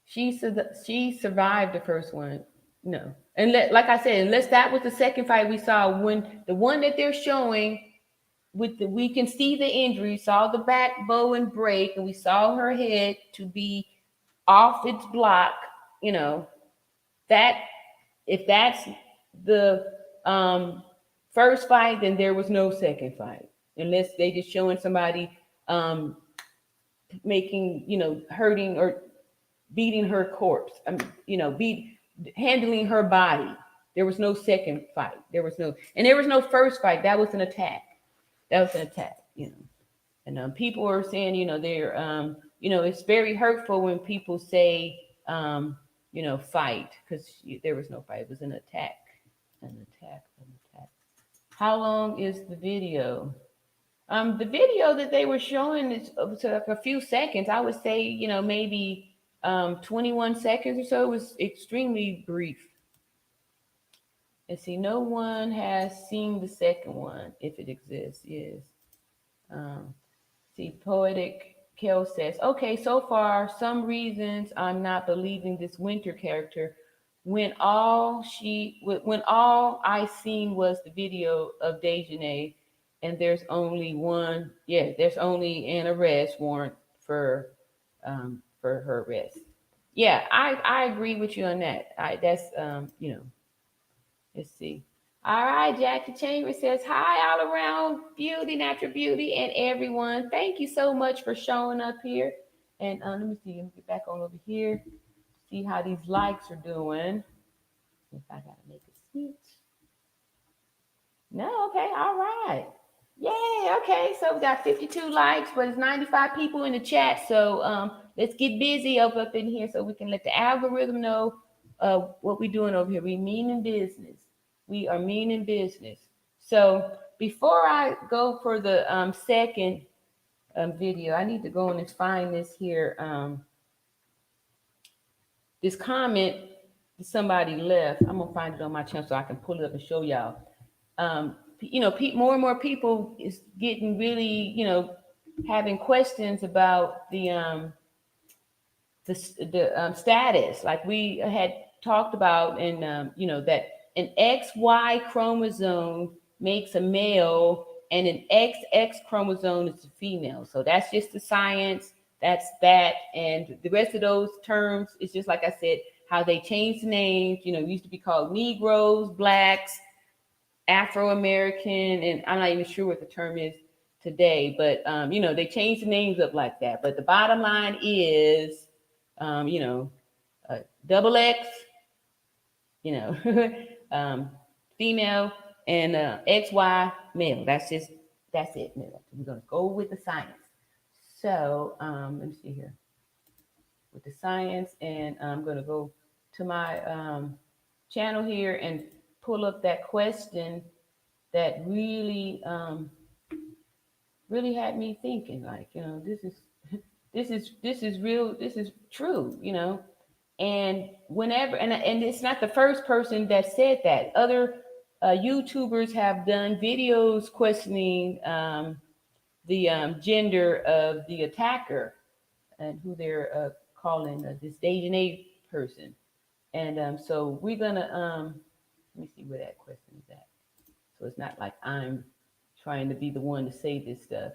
A: she survived the first one. No. And like I said, unless that was the second fight we saw, when the one that they're showing we can see the injury, saw the back bone break, and we saw her head to be off its block, that if that's the first fight, then there was no second fight, unless they just showing somebody making, hurting or beating her corpse. Handling her body. There was no second fight. There was no first fight. That was an attack. And people are saying, they're, it's very hurtful when people say, fight, because there was no fight. It was an attack. An attack. How long is the video? The video that they were showing is like a few seconds. I would say, maybe 21 seconds or so. It was extremely brief. And see, no one has seen the second one, if it exists. Yes. See, Poetic Kel says, okay, so far, some reasons I'm not believing this Winter character when all I seen was the video of Dejanay, and there's only an arrest warrant for her arrest. Yeah, I agree with you on that. Let's see. All right, Jackie Chambers says, hi, all around beauty, natural beauty, and everyone. Thank you so much for showing up here. And let me see, let me get back on over here, see how these likes are doing. If I got to make a switch. No, okay, all right. Yay, okay, so we got 52 likes, but it's 95 people in the chat. So let's get busy up in here so we can let the algorithm know what we're doing over here. We meaning business. We are meaning business. So before I go for the second video, I need to go in and find this here, this comment that somebody left. I'm gonna find it on my channel so I can pull it up and show y'all. More and more people is getting really, having questions about the status, like we had talked about, and that an XY chromosome makes a male and an XX chromosome is a female. So that's just the science. That's that. And the rest of those terms is just like I said, how they changed the names. It used to be called Negroes, Blacks, Afro-American, and I'm not even sure what the term is today, but they changed the names up like that. But the bottom line is double X, female, and XY male. That's it. We're gonna go with the science. So let me see here with the science, and I'm gonna go to my channel here and pull up that question that really really had me thinking, like, this is real, this is true, and whenever, and it's not the first person that said that. Other YouTubers have done videos questioning the gender of the attacker and who they're calling this Dejanay person. And so we're gonna let me see where that question is at. So it's not like I'm trying to be the one to say this stuff.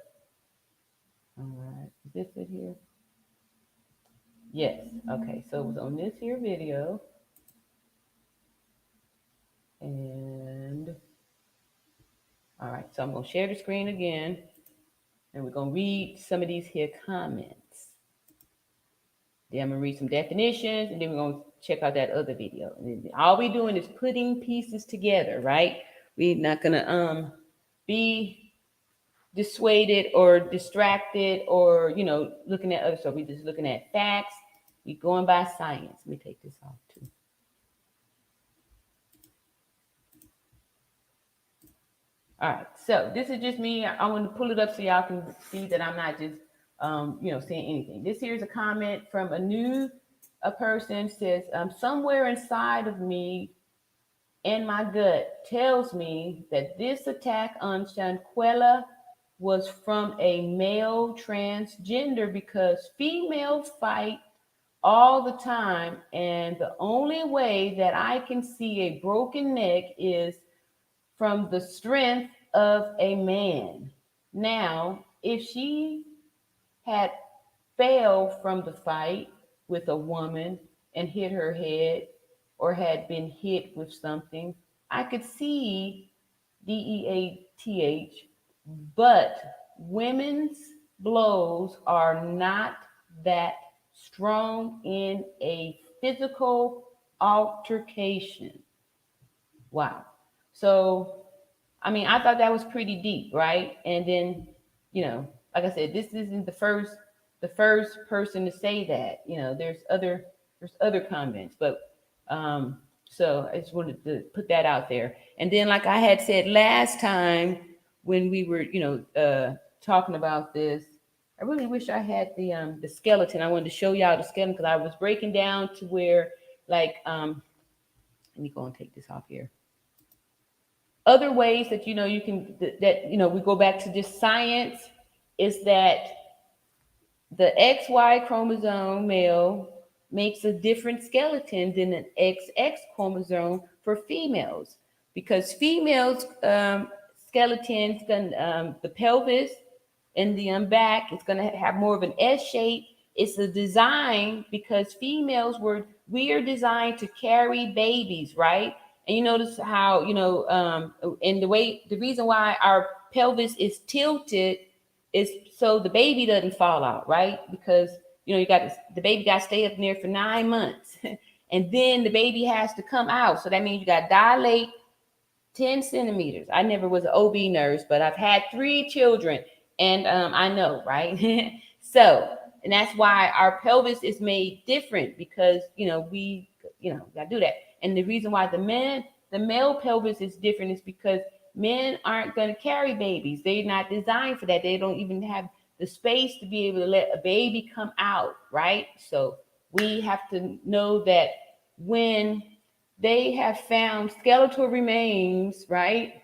A: All right, is this it here? Yes. Okay, so it was on this here video, and all right, so I'm gonna share the screen again, and we're gonna read some of these here comments. Then I'm gonna read some definitions, and then we're gonna check out that other video. And then all we're doing is putting pieces together, right? We're not gonna be dissuaded or distracted or looking at other stuff. We're just looking at facts. We're going by science. Let me take this off too. All right, so this is just me. I want to pull it up so y'all can see that I'm not just saying anything. This here's a comment from a person says, somewhere inside of me and my gut tells me that this attack on Shanquella was from a male transgender because females fight all the time, and the only way that I can see a broken neck is from the strength of a man. Now, if she had failed from the fight with a woman and hit her head or had been hit with something, I could see DEATH, but women's blows are not that strong in a physical altercation. Wow. So, I mean, I thought that was pretty deep, right? And then, like I said, this isn't the first person to say that. There's other comments, but so I just wanted to put that out there. And then, like I had said last time when we were, talking about this, I really wish I had the skeleton. I wanted to show y'all the skeleton because I was breaking down to where, like, let me go and take this off here. Other ways that you can we go back to just science is that the XY chromosome male makes a different skeleton than an XX chromosome for females because females skeletons the pelvis and the back is going to have more of an S shape. It's a design because we are designed to carry babies, right? And you notice how, and the reason why our pelvis is tilted is so the baby doesn't fall out, right? Because, the baby got to stay up in there for 9 months. And then the baby has to come out. So that means you got to dilate 10 centimeters. I never was an OB nurse, but I've had 3 children and I know, right? So, and that's why our pelvis is made different because, we got to do that. And the reason why the male pelvis is different is because men aren't going to carry babies. They're not designed for that. They don't even have the space to be able to let a baby come out, right? So we have to know that when they have found skeletal remains, right,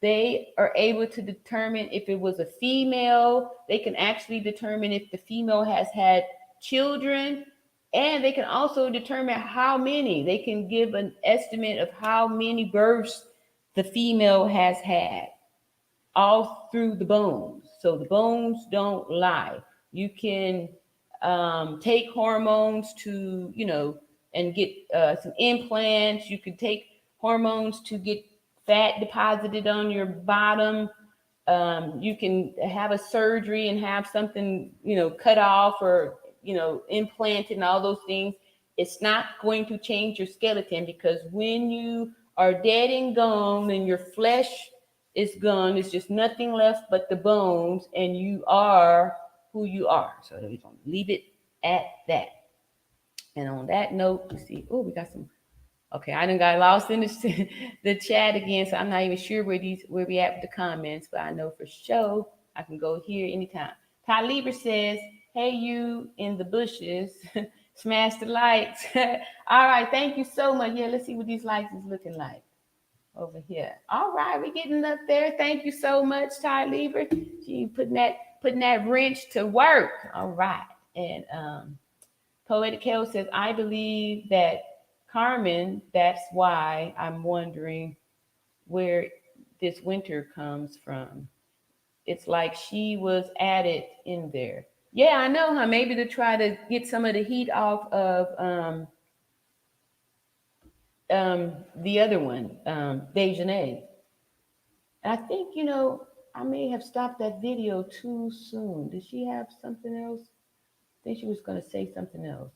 A: they are able to determine if it was a female. They can actually determine if the female has had children. And they can also determine how many. They can give an estimate of how many births the female has had all through the bones. So the bones don't lie. You can take hormones to, and get some implants. You can take hormones to get fat deposited on your bottom. You can have a surgery and have something, cut off or, implanted and all those things. It's not going to change your skeleton because when you are dead and gone and your flesh is gone, it's just nothing left but the bones and you are who you are. So we're going to leave it at that. And on that note, let's see. Oh, we got some. Okay, I done got lost in the chat again, so I'm not even sure where we at with the comments, but I know for sure I can go here anytime. Ty Lieber says, "Hey, you in the bushes, smash the likes." All right, thank you so much. Yeah, let's see what these likes is looking like over here. All right, we're getting up there. Thank you so much, Ty Lieber. She putting that wrench to work. All right, and Poetic Hell says, "I believe that Carmen, that's why I'm wondering where this winter comes from. It's like she was added in there. Yeah, I know, huh? Maybe to try to get some of the heat off of the other one, Dejanay. And I think, I may have stopped that video too soon. Did she have something else? I think she was going to say something else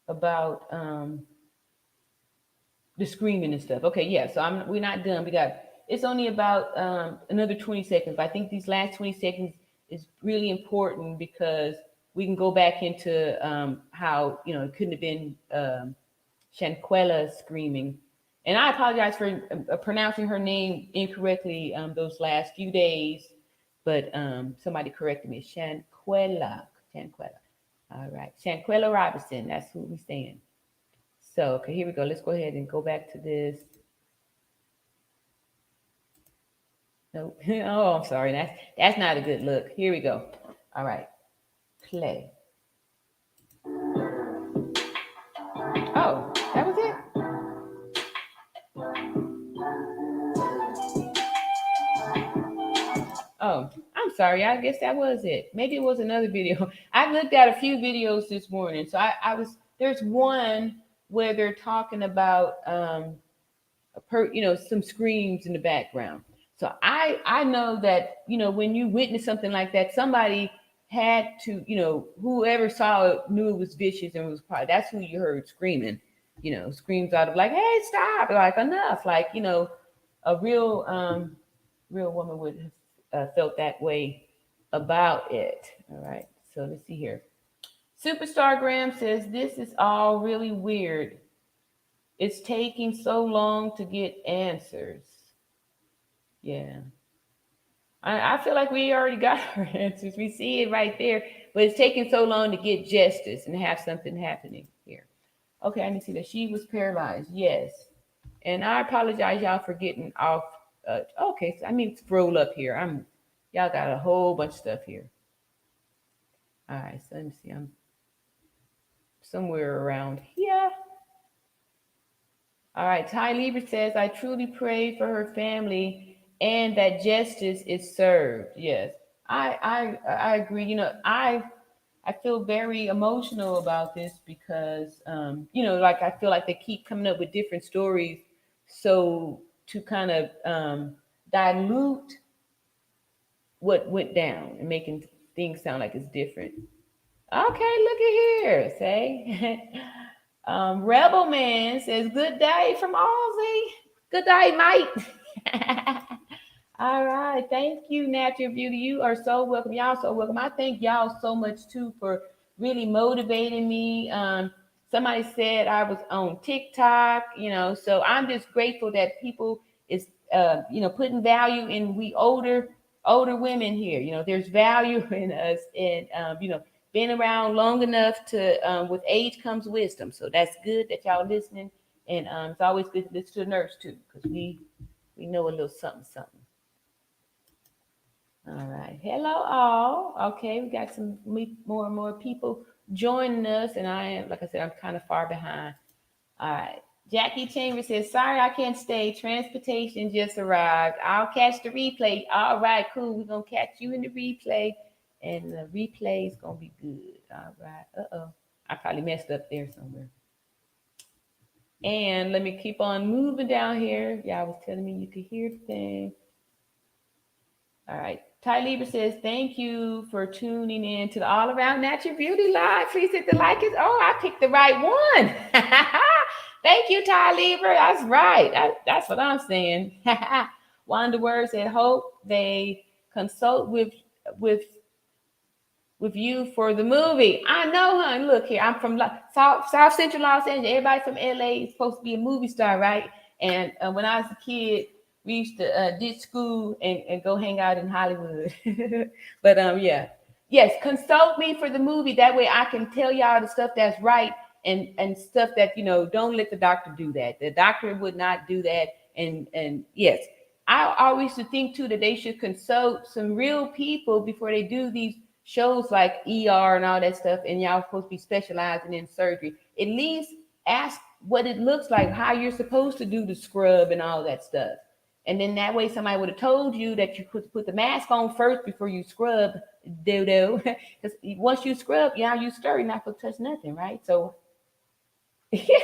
A: about the screaming and stuff. Okay, yeah. So we're not done. It's only about another 20 seconds. But I think these last 20 seconds is really important because we can go back into how it couldn't have been Shanquella screaming. And I apologize for pronouncing her name incorrectly those last few days, but somebody corrected me. Shanquella. Shanquella. All right. Shanquella Robinson. That's who we're saying. So, okay, here we go. Let's go ahead and go back to this. Nope. Oh, I'm sorry. That's not a good look. Here we go. All right. Play. Oh, that was it? Oh, I'm sorry. I guess that was it. Maybe it was another video. I looked at a few videos this morning. So there's one where they're talking about some screams in the background. So I know that when you witness something like that, somebody had to whoever saw it knew it was vicious and was probably that's who you heard screaming, screams out of like, hey, stop, like enough, like a real woman would have felt that way about it. All right, so let's see here. Superstar Graham says this is all really weird. It's taking so long to get answers. Yeah. I feel like we already got our answers. We see it right there, but it's taking so long to get justice and have something happening here. Okay, I need to see that she was paralyzed. Yes. And I apologize, y'all, for getting off. Okay, so I mean, scroll up here. Y'all got a whole bunch of stuff here. All right, so let me see. I'm somewhere around here. All right, Ty Lieber says, I truly pray for her family and that justice is served. Yes, I agree. I feel very emotional about this because like I feel like they keep coming up with different stories, so to kind of dilute what went down and making things sound like it's different. Okay, look at here. Say, Rebel Man says, "Good day from Aussie. Good day, mate." All right. Thank you, Natural Beauty. You are so welcome. Y'all so welcome. I thank y'all so much too for really motivating me. Somebody said I was on TikTok, so I'm just grateful that people is putting value in we older women here. There's value in us and been around long enough to with age comes wisdom. So that's good that y'all listening. And it's always good to listen to the nurse too, because we know a little something, something. All right. Hello, all. Okay, we got some more and more people joining us, and I am, like I said, I'm kind of far behind. All right. Jackie Chambers says, sorry, I can't stay. Transportation just arrived. I'll catch the replay. All right, cool. We're going to catch you in the replay, and the replay is going to be good. All right. Uh-oh. I probably messed up there somewhere. And let me keep on moving down here. Y'all was telling me you could hear the thing. All right. Ty Lieber says, thank you for tuning in to the All Around Natural Beauty Live. Please hit the like. Oh, I picked the right one. Thank you, Ty Lieber. That's right. That's what I'm saying. Wanda Word said, hope they consult with you for the movie. I know, hon. Look here. I'm from South Central Los Angeles. Everybody from LA is supposed to be a movie star, right? And when I was a kid, we used to ditch school and go hang out in Hollywood. But yeah. Yes, consult me for the movie. That way I can tell y'all the stuff that's right and stuff that, don't let the doctor do that. The doctor would not do that. And yes, I always used to think too that they should consult some real people before they do these shows like ER and all that stuff. And y'all supposed to be specializing in surgery. At least ask what it looks like, how you're supposed to do the scrub and all that stuff. And then that way somebody would have told you that you could put the mask on first before you scrub, dodo. Because once you scrub, you stir, you're not going to touch nothing, right? So, yeah,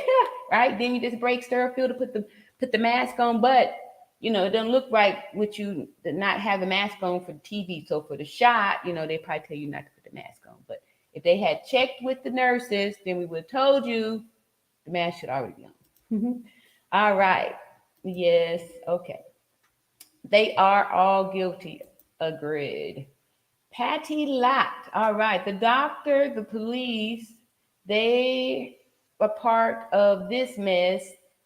A: right? Then you just break stir, feel to put the mask on, but it doesn't look right with you to not have the mask on for the TV. So for the shot, they probably tell you not to put the mask on. But if they had checked with the nurses, then we would have told you the mask should already be on. All right. Yes. Okay. They are all guilty. Agreed. Patty Lott. All right. The doctor, the police, they were part of this mess.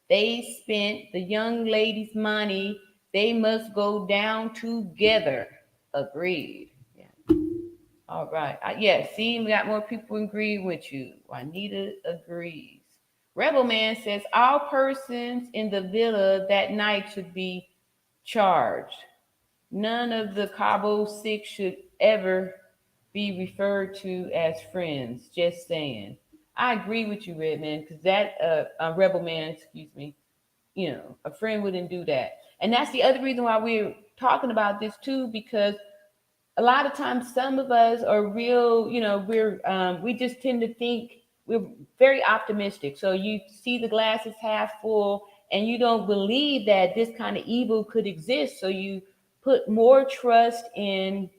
A: They spent the young lady's money. They must go down together. Agreed. Yeah. All right. Yeah, see, we got more people agreeing with you. Juanita agrees. Rebel Man says all persons in the villa that night should be charged. None of the Cabo Six should ever be referred to as friends. Just saying. I agree with you, Redman, because that Rebel Man, excuse me, a friend wouldn't do that. And that's the other reason why we're talking about this too, because a lot of times some of us are real, we just tend to think we're very optimistic. So you see the glass is half full and you don't believe that this kind of evil could exist. So you put more trust in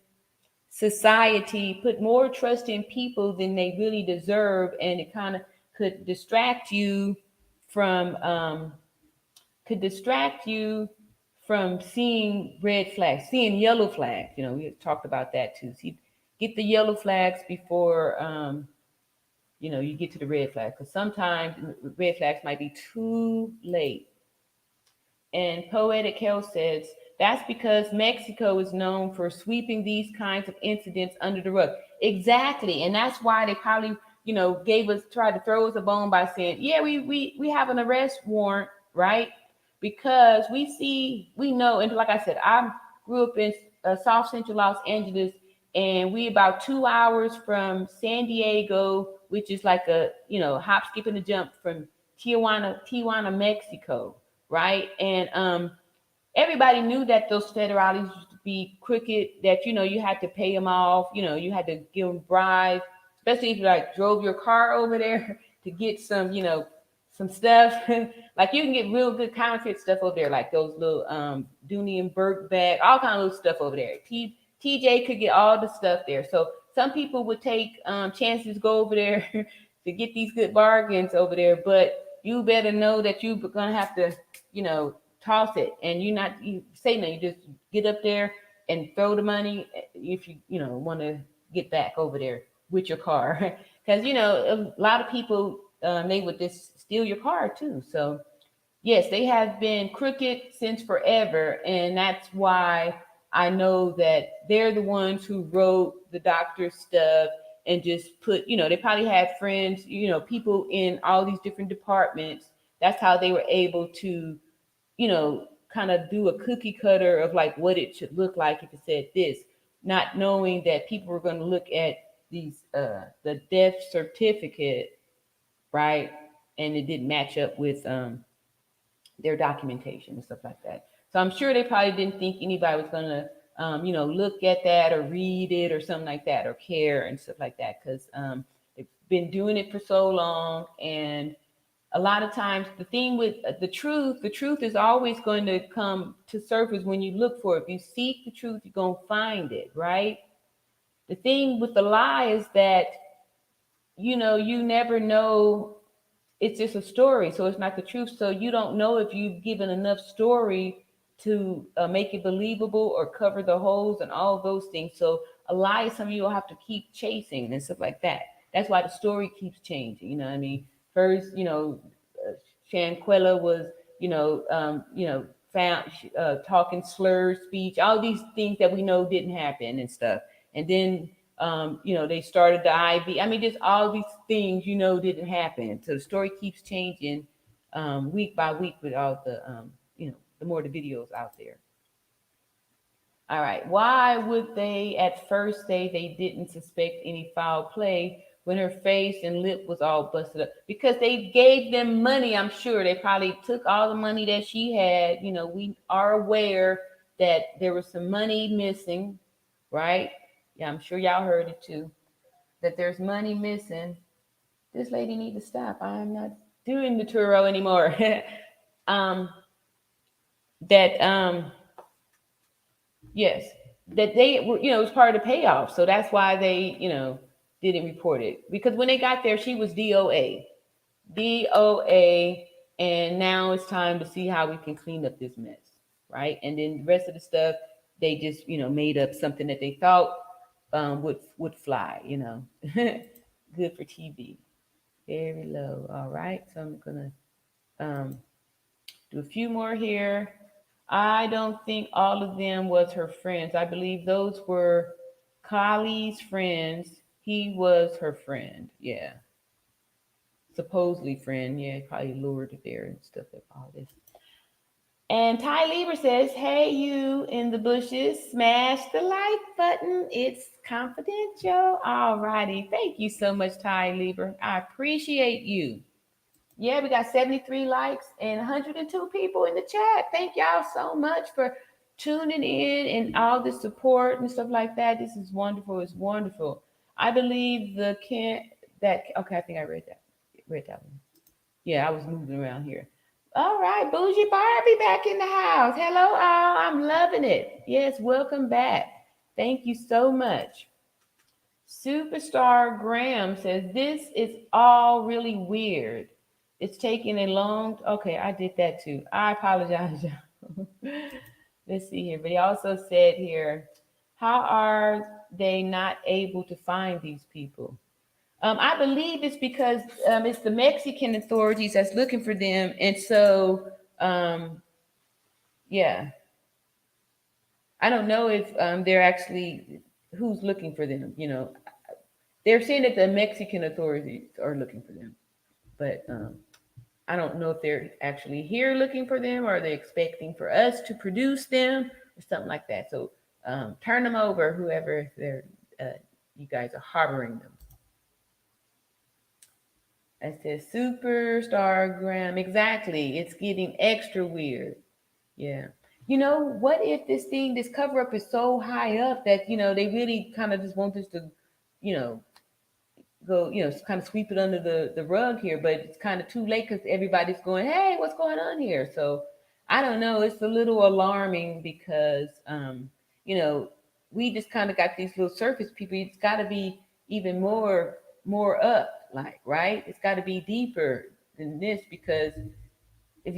A: society, put more trust in people than they really deserve. And it kind of could distract you from seeing red flags, seeing yellow flags. We talked about that too. See, get the yellow flags before you get to the red flag, because sometimes red flags might be too late. And Poetic Hell says that's because Mexico is known for sweeping these kinds of incidents under the rug. Exactly, and that's why they probably tried to throw us a bone by saying, yeah, we have an arrest warrant, right? Because we know, and like I said, I grew up in South Central Los Angeles, and we about 2 hours from San Diego, which is like a hop, skip, and a jump from Tijuana, Mexico, right? And everybody knew that those federales used to be crooked, that you had to pay them off, you had to give them bribes, especially if you like drove your car over there to get some stuff. Like you can get real good counterfeit stuff over there, like those little Dooney and Burke bag, all kind of little stuff over there. TJ could get all the stuff there. So some people would take chances to go over there to get these good bargains over there, but you better know that you're gonna have to, toss it, and you say no, you just get up there and throw the money if you want to get back over there with your car, because a lot of people they would just steal your car too. So yes, they have been crooked since forever, and that's why I know that they're the ones who wrote the doctor stuff and just put, they probably had friends, people in all these different departments. That's how they were able to, kind of do a cookie cutter of like what it should look like if it said this, not knowing that people were going to look at these, the death certificate, right? And it didn't match up with their documentation and stuff like that. So I'm sure they probably didn't think anybody was gonna, look at that or read it or something like that or care and stuff like that, because they've been doing it for so long. And a lot of times, the thing with the truth is always going to come to surface when you look for it. If you seek the truth, you're gonna find it, right? The thing with the lie is that you never know, it's just a story, so it's not the truth. So you don't know if you've given enough story to make it believable or cover the holes and all of those things. So a lie is something you'll have to keep chasing and stuff like that. That's why the story keeps changing. You know what I mean? First, Shanquella was, found talking slurred speech, all these things that we know didn't happen and stuff. And then they started the IV. I mean, just all these things, didn't happen. So the story keeps changing week by week with all the, the more the videos out there. All right. Why would they at first say they didn't suspect any foul play when her face and lip was all busted up because they gave them money. I'm sure they probably took all the money that she had. We are aware that there was some money missing, right? Yeah, I'm sure y'all heard it too, that there's money missing. This lady need to stop. I'm not doing the Turo anymore. um, that yes, that they were, it was part of the payoff. So that's why they, didn't report it. Because when they got there, she was DOA. DOA, and now it's time to see how we can clean up this mess, right? And then the rest of the stuff, they just, made up something that they thought would fly, Good for TV. Very low. All right. So I'm gonna do a few more here. I don't think all of them was her friends. I believe those were Kylie's friends. He was her friend. Yeah. Supposedly friend. Yeah, probably lured her there and stuff like all this. And Ty Lieber says, hey, you in the bushes, smash the like button. It's confidential. All righty. Thank you so much, Ty Lieber. I appreciate you. Yeah, we got 73 likes and 102 people in the chat. Thank y'all so much for tuning in and all the support and stuff like that. This is wonderful. It's wonderful. I believe okay, I think I read that. Read that one. Yeah, I was moving around here. All right, Bougie Barbie back in the house. Hello, all. I'm loving it. Yes, welcome back. Thank you so much. Superstar Graham says, this is all really weird. It's taking a long, okay, I did that too. I apologize. Let's see here. But he also said here, how are they not able to find these people? I believe it's because it's the Mexican authorities that's looking for them. And so, yeah, I don't know if they're actually, who's looking for them, They're saying that the Mexican authorities are looking for them, but I don't know if they're actually here looking for them or are they expecting for us to produce them or something like that. So turn them over, whoever they're, you guys are harboring them. I said superstar Graham. Exactly. It's getting extra weird. Yeah. What if this cover up is so high up that, they really kind of just want this to, you know, go, kind of sweep it under the rug here, but it's kind of too late because everybody's going, hey, what's going on here? So I don't know. It's a little alarming because, we just kind of got these little surface people. It's got to be even more up, like, right? It's got to be deeper than this because if,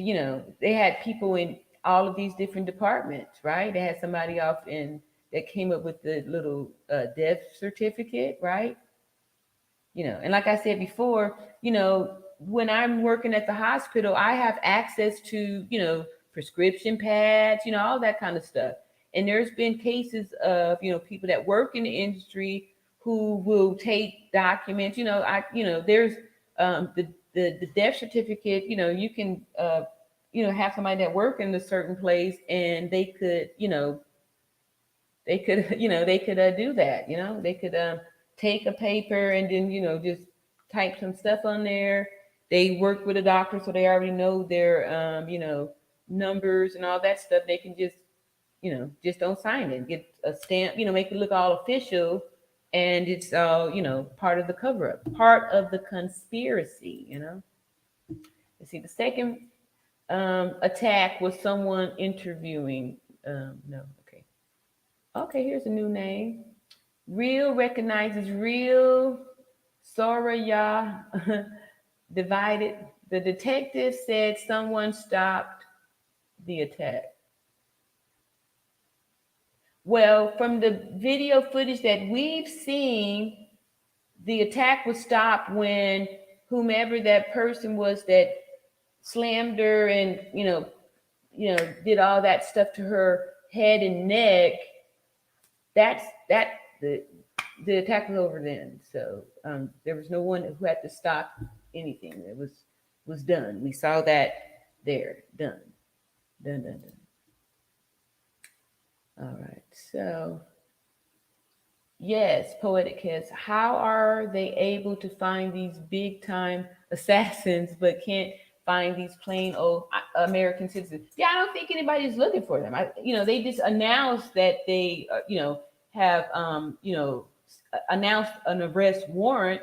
A: they had people in all of these different departments, right? They had somebody off in that came up with the little death certificate, right? And like I said before, when I'm working at the hospital, I have access to, prescription pads, all that kind of stuff. And there's been cases of, people that work in the industry who will take documents, there's the death certificate, you can, have somebody that work in a certain place and they could, do that, they could take a paper and then, just type some stuff on there. They work with a doctor, so they already know their, numbers and all that stuff. They can just don't sign it, get a stamp, make it look all official. And it's all, part of the cover up, part of the conspiracy, Let's see, the second attack was someone interviewing, no, okay. Okay, here's a new name. Real recognizes real. Soraya divided. The detective said someone stopped the attack. Well, from the video footage that we've seen, the attack was stopped when whomever that person was that slammed her and did all that stuff to her head and neck. That the attack was over then. So there was no one who had to stop anything. It was done. We saw that there. Done. All right. So Yes, Poetic Kiss. How are they able to find these big time assassins but can't find these plain old American citizens? Yeah, I don't think anybody's looking for them. They just announced that they, have, announced an arrest warrant,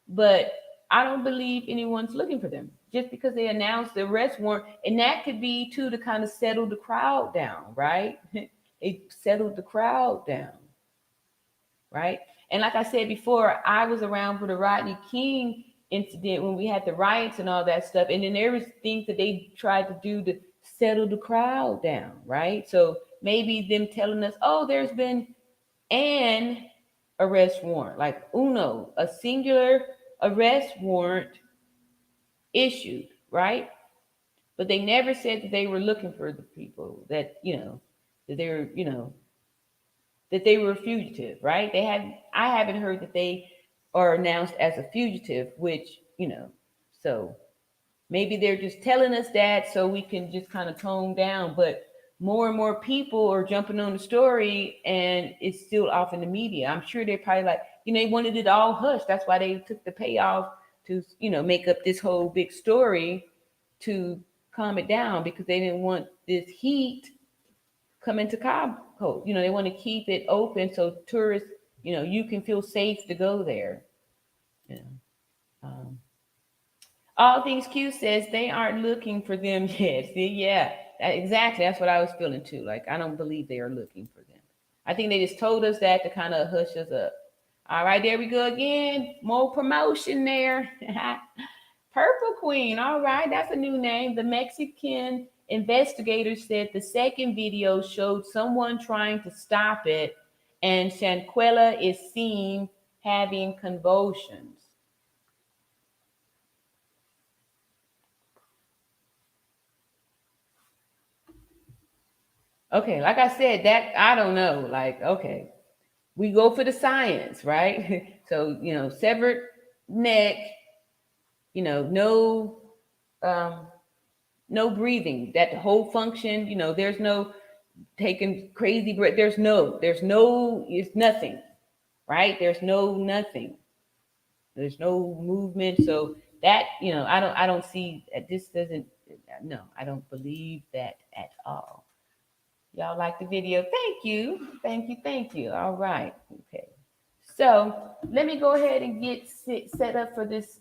A: but I don't believe anyone's looking for them just because they announced the arrest warrant, and that could be too to kind of settle the crowd down, right? It settled the crowd down, right? And like I said before, I was around for the Rodney King incident when we had the riots and all that stuff. And then there was things that they tried to do to settle the crowd down, right? So maybe them telling us, oh, there's been an arrest warrant, like uno, a singular arrest warrant issued, right? But they never said that they were looking for the people that, that they were, that they were a fugitive, right? I haven't heard that they are announced as a fugitive, which, so maybe they're just telling us that so we can just kind of tone down, but more and more people are jumping on the story and it's still off in the media. I'm sure they're probably like, they wanted it all hushed. That's why they took the payoff to, make up this whole big story to calm it down because they didn't want this heat come into Cabo. They want to keep it open so tourists, you can feel safe to go there. You know. Um, all things Q says they aren't looking for them yet. See, yeah, exactly. That's what I was feeling too. Like I don't believe they are looking for them. I think they just told us that to kind of hush us up. All right, there we go again. More promotion there. Purple Queen. All right, that's a new name. The Mexican investigators said the second video showed someone trying to stop it, and Shanquella is seen having convulsions. Okay, like I said, that I don't know. Like, okay, we go for the science, right? So, severed neck, no um no breathing. That whole function, there's no taking crazy breath. It's nothing, right? There's no nothing. There's no movement. So that, I don't see that. This doesn't, no, I don't believe that at all. Y'all like the video? Thank you. Thank you. Thank you. All right. Okay. So let me go ahead and get set up for this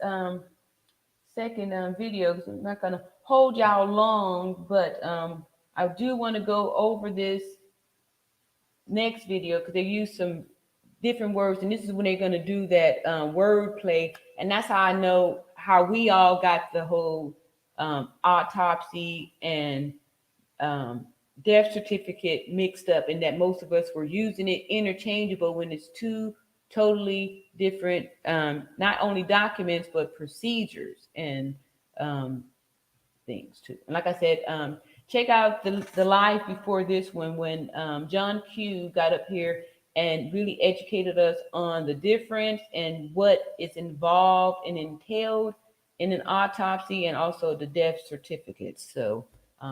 A: second video because I'm not going to hold y'all long, but I do want to go over this next video because they use some different words, and this is when they're going to do that word play, and that's how I know how we all got the whole autopsy and um, death certificate mixed up, and that most of us were using it interchangeable when it's two totally different, not only documents but procedures and um, things too. And like I said, check out the live before this one when John Q got up here and really educated us on the difference and what is involved and entailed in an autopsy and also the death certificates. So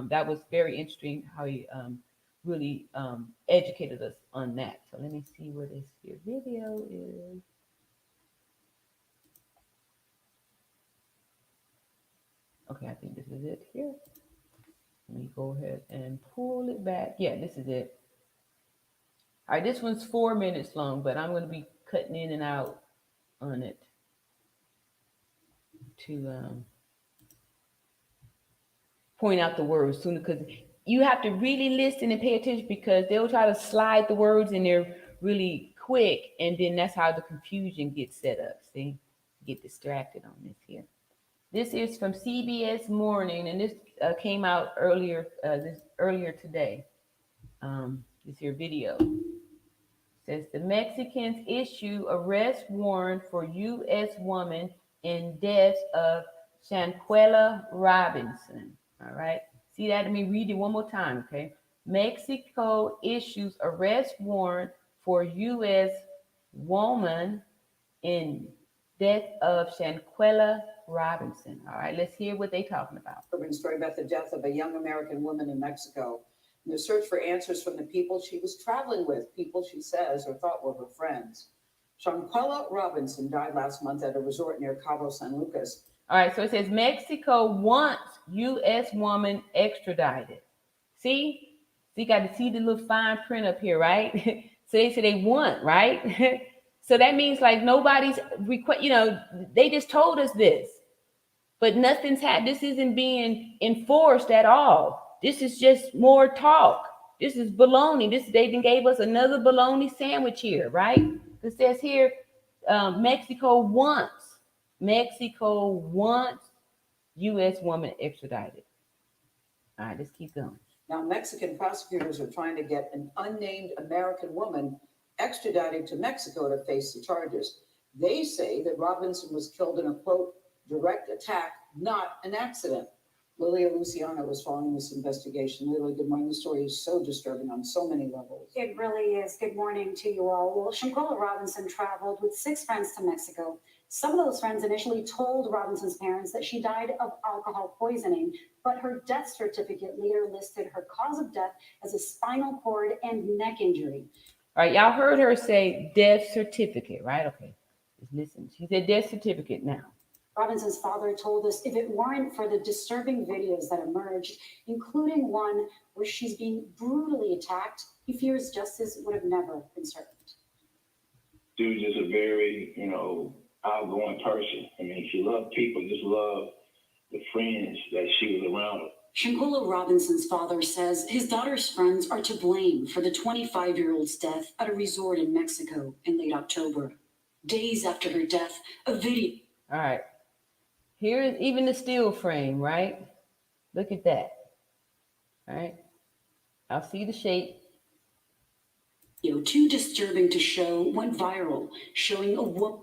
A: that was very interesting how he really educated us on that. So let me see where this here video is. Okay, I think this is it here. Let me go ahead and pull it back. Yeah, this is it. All right, this one's 4 minutes long, but I'm going to be cutting in and out on it to point out the words sooner because you have to really listen and pay attention because they'll try to slide the words in there really quick, and then that's how the confusion gets set up. See, get distracted on this here. This is from CBS Morning, and this came out earlier today. This here video says the Mexicans issue arrest warrant for U.S. woman in death of Shanquella Robinson. All right, see that? Let me read it one more time. Okay, Mexico issues arrest warrant for U.S. woman in death of Shanquella Robinson. All right, let's hear what they're talking about.
D: Story about the death of a young American woman in Mexico. in the search for answers from the people she was traveling with, people she says or thought were her friends. Shanquella Robinson died last month at a resort near Cabo San Lucas.
A: All right, so it says Mexico wants U.S. woman extradited. See? So you got to see the little fine print up here, right? So they say they want, right? So that means like nobody's they just told us this, but nothing's this isn't being enforced at all. This is just more talk. This is baloney. They gave us another baloney sandwich here, right? It says here, Mexico wants U.S. woman extradited. All right, let's keep going.
D: Now, Mexican prosecutors are trying to get an unnamed American woman extradited to Mexico to face the charges. They say that Robinson was killed in a, quote, direct attack, not an accident. Lilia Luciano was following this investigation. Lilia, good morning. The story is so disturbing on so many levels.
E: It really is. Good morning to you all. Well, Shanquella Robinson traveled with 6 friends to Mexico. Some of those friends initially told Robinson's parents that she died of alcohol poisoning, but her death certificate later listed her cause of death as a spinal cord and neck injury.
A: All right, y'all heard her say death certificate, right? Okay, just listen. She said death certificate now.
E: Robinson's father told us if it weren't for the disturbing videos that emerged, including one where she's being brutally attacked, he fears justice would have never been served.
F: She was just a very, outgoing person. I mean, she loved people, just loved the friends that she was around her.
E: Shanquella Robinson's father says his daughter's friends are to blame for the 25-year-old's death at a resort in Mexico in late October. Days after her death, a video.
A: All right. Here is even the steel frame, right? Look at that. All right. I'll see the shape.
E: Too disturbing to show went viral, showing a woman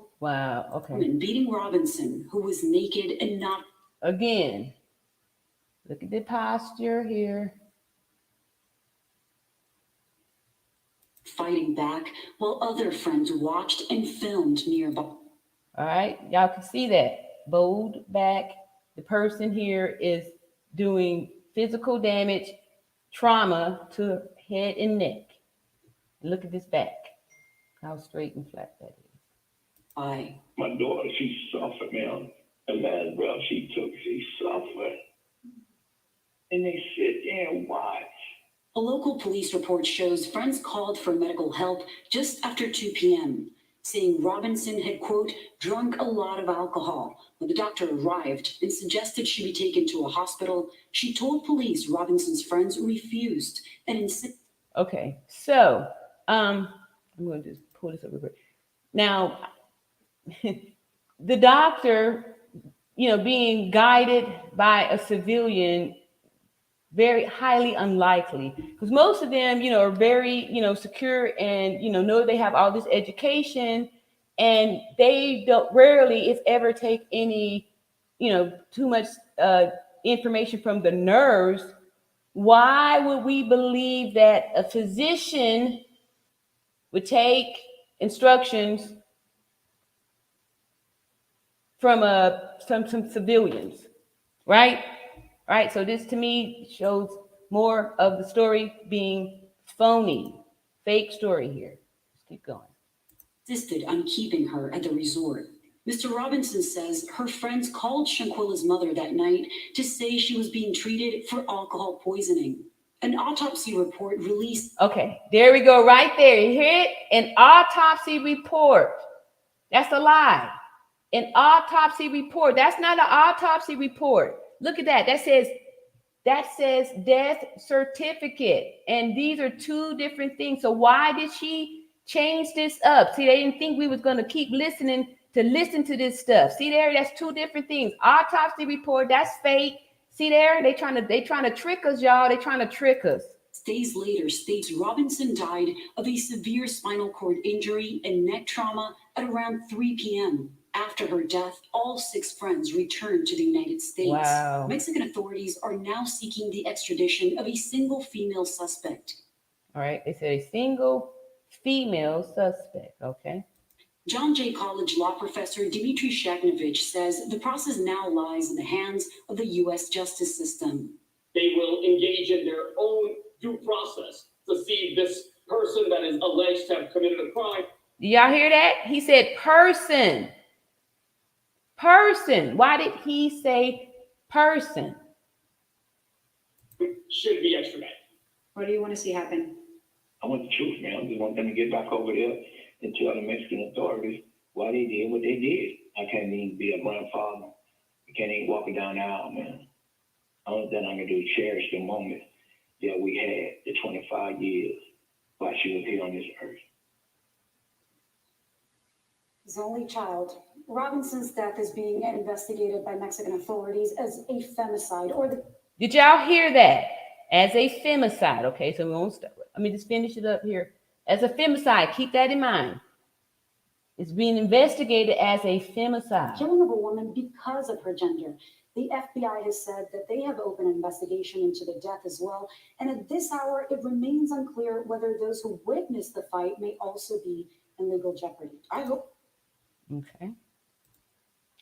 E: beating Robinson, who was naked and not.
A: Again, look at the posture here.
E: Fighting back while other friends watched and filmed nearby.
A: All right, y'all can see that. Bowed back. The person here is doing physical damage, trauma to head and neck. Look at this back. How straight and flat that is.
F: My daughter, she suffered, man. The last breath she took, she suffered. And they sit there and watch.
E: A local police report shows friends called for medical help just after 2 p.m., saying Robinson had, quote, drunk a lot of alcohol. When the doctor arrived and suggested she be taken to a hospital, she told police Robinson's friends refused and insisted.
A: Okay, so I'm going to just pull this up real quick. Now, the doctor, being guided by a civilian, very highly unlikely, because most of them, are very, secure and, know they have all this education, and they don't rarely, if ever, take any, too much information from the nerves. Why would we believe that a physician would take instructions from some civilians, right? Right. So this to me shows more of the story being phony, fake story here. Let's keep going.
E: Insisted on keeping her at the resort. Mr. Robinson says her friends called Shanquella's mother that night to say she was being treated for alcohol poisoning. An autopsy report released.
A: Okay, there we go, right there. You hear it? An autopsy report. That's a lie. An autopsy report. That's not an autopsy report. Look at that. That says death certificate. And these are two different things. So why did she change this up? See, they didn't think we was going to keep listen to this stuff. See there? That's two different things. Autopsy report, that's fake. See there? They trying to trick us, y'all. They trying to trick us.
E: Days later states Robinson died of a severe spinal cord injury and neck trauma at around 3 p.m. After her death, all 6 friends returned to the United States.
A: Wow.
E: Mexican authorities are now seeking the extradition of a single female suspect.
A: All right, they said a single female suspect, okay?
E: John Jay College law professor Dmitry Shagnovich says the process now lies in the hands of the U.S. justice system.
G: They will engage in their own due process to see this person that is alleged to have committed a crime.
A: Do y'all hear that? He said person. Person. Why did he say person?
G: Should be extradited.
E: What do you want to see happen?
F: I want the truth, man. I just want them to get back over there and tell the Mexican authorities why they did what they did. I can't even be a grandfather. I can't even walk down the aisle, man. Only thing I can do is cherish the moment that we had, the 25 years while she was here on this earth.
E: His only child. Robinson's death is being investigated by Mexican authorities as a femicide or the.
A: Did y'all hear that? As a femicide. Okay, so we won't stop. Let me just finish it up here. As a femicide, keep that in mind. It's being investigated as a femicide.
E: Killing of a woman because of her gender. The FBI has said that they have opened an investigation into the death as well. And at this hour, it remains unclear whether those who witnessed the fight may also be in legal jeopardy. I hope.
A: Okay.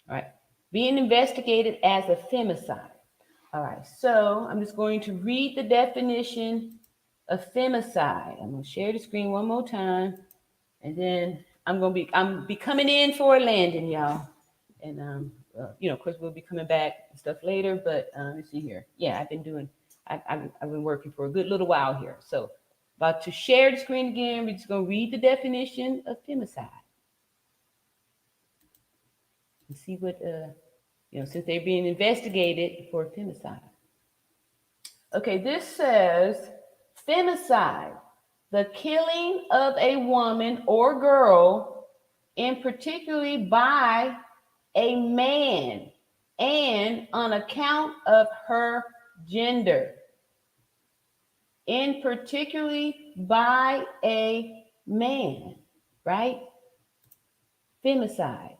A: All right. Being investigated as a femicide. All right. So I'm just going to read the definition of femicide. I'm going to share the screen one more time, and then I'm be coming in for a landing, y'all. And of course, we'll be coming back and stuff later. But let's see here. Yeah, I've been working for a good little while here. So about to share the screen again. We're just going to read the definition of femicide. And see what, since they're being investigated for femicide. Okay, this says femicide, the killing of a woman or girl, and particularly by a man, and on account of her gender. In particularly by a man, right? Femicide.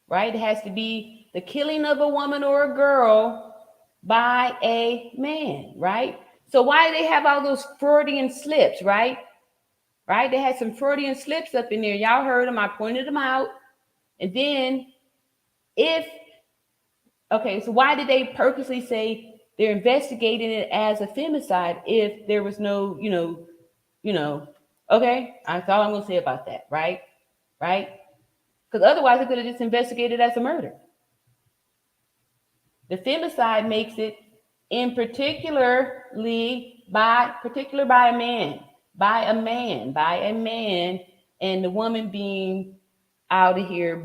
A: Right? It has to be the killing of a woman or a girl by a man, right? So why do they have all those Freudian slips, right? Right? They had some Freudian slips up in there. Y'all heard them. I pointed them out. And then so why did they purposely say they're investigating it as a femicide if there was no, okay? That's all I'm going to say about that, right? Right? Because otherwise, they could have just investigated as a murder. The femicide makes it in particular by a man, and the woman being out of here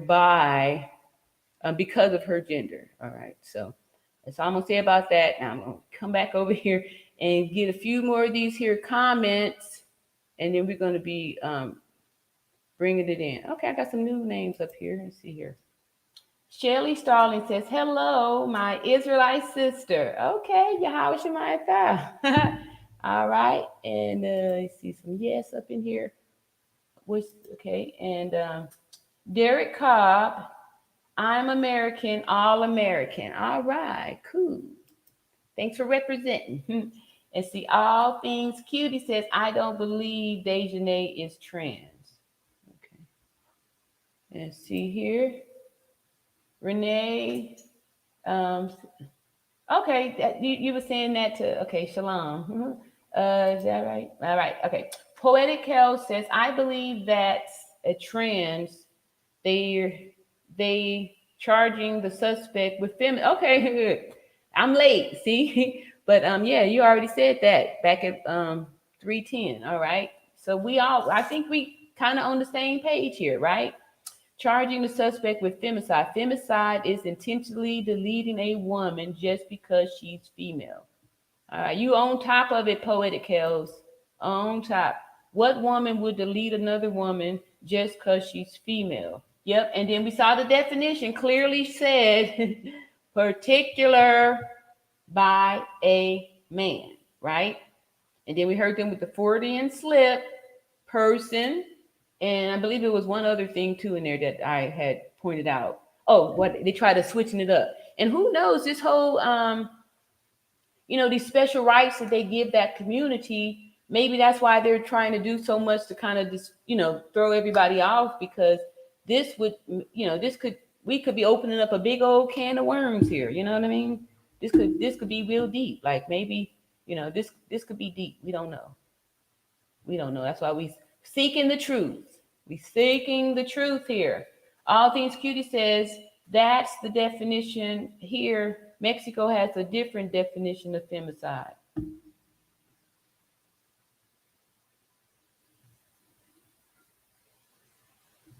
A: because of her gender. All right, so that's all I'm gonna say about that. Now I'm gonna come back over here and get a few more of these here comments, and then we're gonna be bringing it in. Okay, I got some new names up here. Let's see here. Shelly Starling says, hello, my Israelite sister. Okay, Yahweh Shemayatah. All right, and I see some yes up in here. Okay, and Derek Cobb, I'm American, all American. All right, cool. Thanks for representing. And see, all things cutie says, I don't believe Dejanay is trans. And see here, Renee. Okay, you were saying that to, okay, Shalom. Is that right? All right, okay. Poetic Hell says, I believe that's a trans. They charging the suspect with feminine. Okay, I'm late, see? But yeah, you already said that back at 3:10. All right. So I think we kind of on the same page here, right? Charging the suspect with femicide. Femicide is intentionally deleting a woman just because she's female. All right, you on top of it, Poetic Kells. On top. What woman would delete another woman just because she's female? Yep, and then we saw the definition clearly said particular by a man, right? And then we heard them with the Freudian slip, person, and I believe it was one other thing too in there that I had pointed out. Oh, what they try to switching it up. And who knows, this whole these special rights that they give that community, maybe that's why they're trying to do so much to kind of just, throw everybody off, because this would, we could be opening up a big old can of worms here. You know what I mean? this could be real deep. Like maybe, this could be deep. We don't know. We don't know. That's why we seeking the truth. We seeking the truth here. All Things Cutie says that's the definition here. Mexico has a different definition of femicide.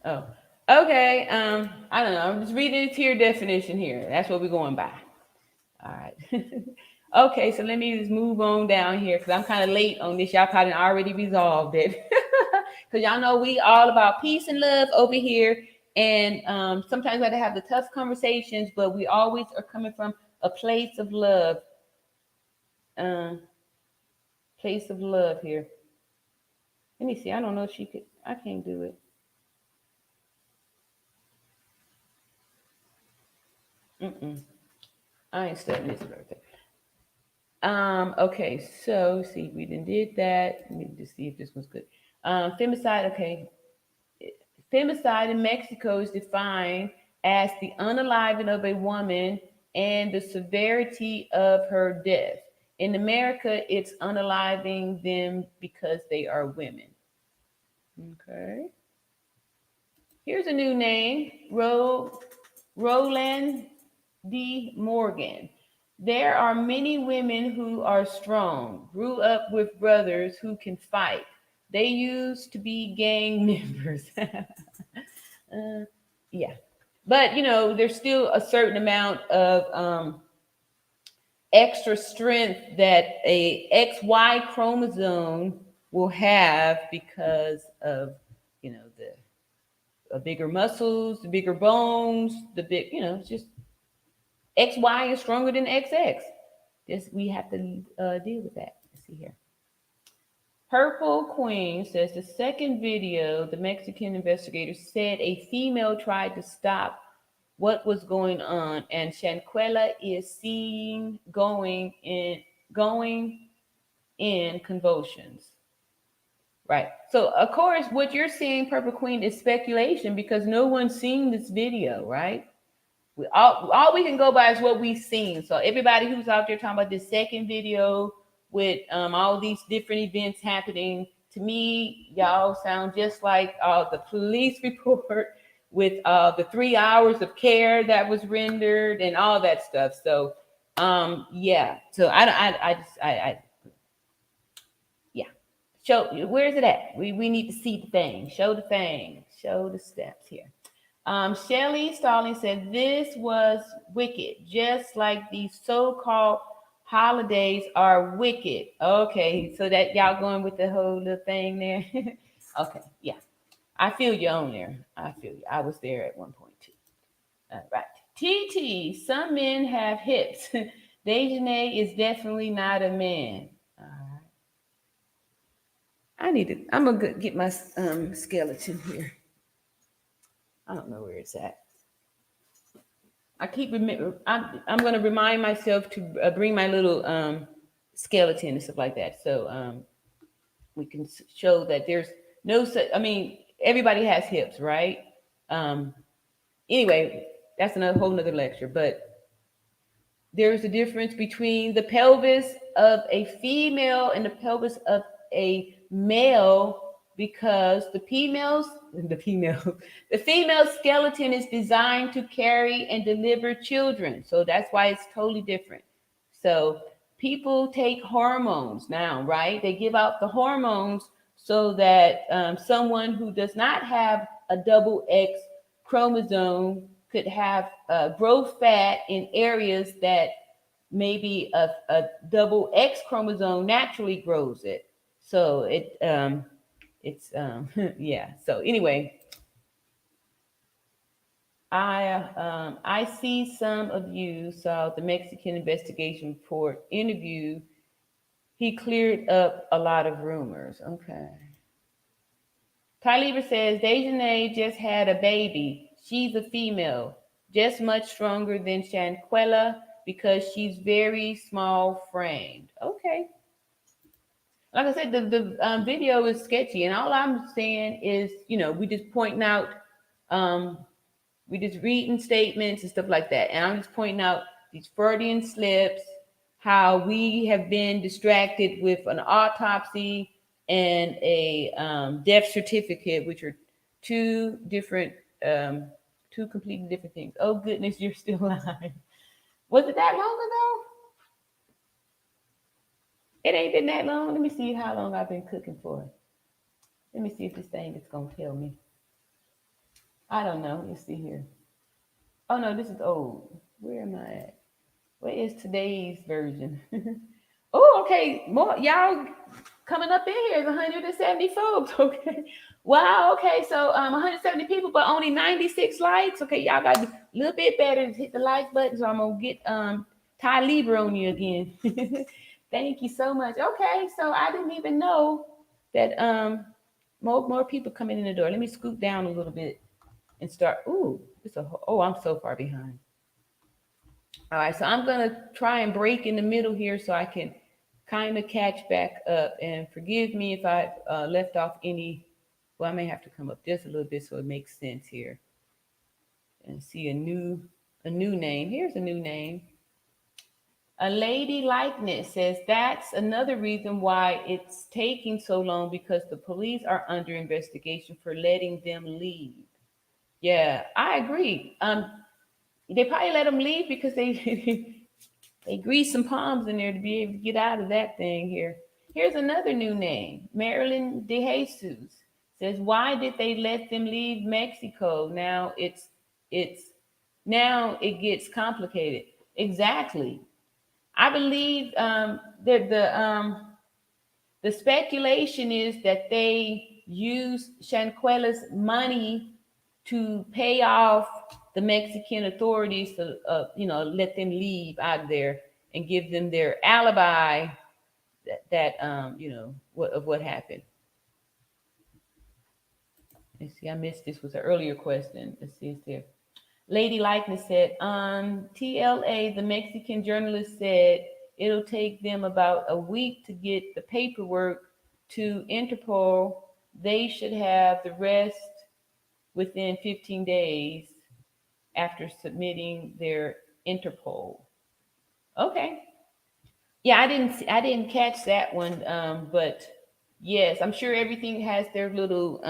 A: Oh, okay. I don't know. I'm just reading it to your definition here. That's what we're going by. All right. Okay, so let me just move on down here because I'm kind of late on this. Y'all probably already resolved it. Because y'all know we all about peace and love over here. And sometimes we have to have the tough conversations, but we always are coming from a place of love. Place of love here. Let me see. I don't know if she could. I can't do it. I ain't studying this birthday. Okay, so see, we did that. Let me just see if this one's good. Femicide, okay. Femicide in Mexico is defined as the unaliving of a woman and the severity of her death. In America, it's unaliving them because they are women. Okay. Here's a new name, Roland D. Morgan. There are many women who are strong, grew up with brothers who can fight. They used to be gang members. Yeah. But, there's still a certain amount of extra strength that a XY chromosome will have because of, the bigger muscles, the bigger bones, the big, it's just XY is stronger than XX. Just we have to deal with that. Let's see here. Purple Queen says the second video, the Mexican investigator said a female tried to stop what was going on, and Shanquella is seen going in convulsions. Right. So of course, what you're seeing, Purple Queen, is speculation because no one's seen this video, right? All we can go by is what we've seen. So everybody who's out there talking about this second video with all these different events happening, to me, y'all sound just like the police report with the 3 hours of care that was rendered and all that stuff. So yeah. So I show, where's it at? We need to see the thing. Show the thing. Show the steps here. Shelley Stalling said this was wicked, just like these so-called holidays are wicked. Okay, so that y'all going with the whole little thing there. Okay, yeah. I feel you on there. I feel you. I was there at one point too. All right. TT, some men have hips. Dejanay is definitely not a man. I'm gonna get my skeleton here. I don't know where it's at. I keep remember. I'm gonna remind myself to bring my little skeleton and stuff like that, so we can show that there's no such. I mean, everybody has hips, right? Anyway, that's whole nother lecture. But there's a difference between the pelvis of a female and the pelvis of a male, because the female skeleton is designed to carry and deliver children. So that's why it's totally different. So people take hormones now, right? They give out the hormones so that someone who does not have a double X chromosome could have growth fat in areas that maybe a double X chromosome naturally grows it. So it's yeah. So anyway, I see some of you saw the Mexican investigation report interview. He cleared up a lot of rumors. Okay. Tyleaver says Dejanay just had a baby. She's a female, just much stronger than Shanquella because she's very small framed. Okay. Like I said, the video is sketchy, and all I'm saying is, we just pointing out, we just reading statements and stuff like that, and I'm just pointing out these Freudian slips, how we have been distracted with an autopsy and a death certificate, which are two different, two completely different things. Oh goodness, you're still alive. Was it that long ago? It ain't been that long. Let me see how long I've been cooking for. Let me see if this thing is gonna tell me. I don't know. Let's see here. Oh no, this is old. Where am I at? What is today's version? Oh, okay. More y'all coming up in here is 170 folks. Okay. Wow. Okay. So 170 people, but only 96 likes. Okay, y'all got a little bit better to hit the like button. So I'm gonna get Ty Lieber on you again. Thank you so much. Okay, so I didn't even know that more people coming in the door. Let me scoot down a little bit and start. Ooh, I'm so far behind. All right, so I'm gonna try and break in the middle here so I can kind of catch back up. And forgive me if I left off any. Well, I may have to come up just a little bit so it makes sense here. And see a new name. Here's a new name. A lady likeness says that's another reason why it's taking so long, because the police are under investigation for letting them leave. Yeah, I agree. They probably let them leave because they they greased some palms in there to be able to get out of that thing here. Here's another new name. Marilyn De Jesus says, why did they let them leave Mexico? It's now it gets complicated. Exactly. I believe that the speculation is that they use Shanquella's money to pay off the Mexican authorities to, let them leave out of there and give them their alibi of what happened. Let's see, I missed this was an earlier question. Let's see, it's there. Lady Likeness said, on TLA, the Mexican journalist said it'll take them about a week to get the paperwork to Interpol. They should have the rest within 15 days after submitting their Interpol. Okay. Yeah, I didn't catch that one. But yes, I'm sure everything has their little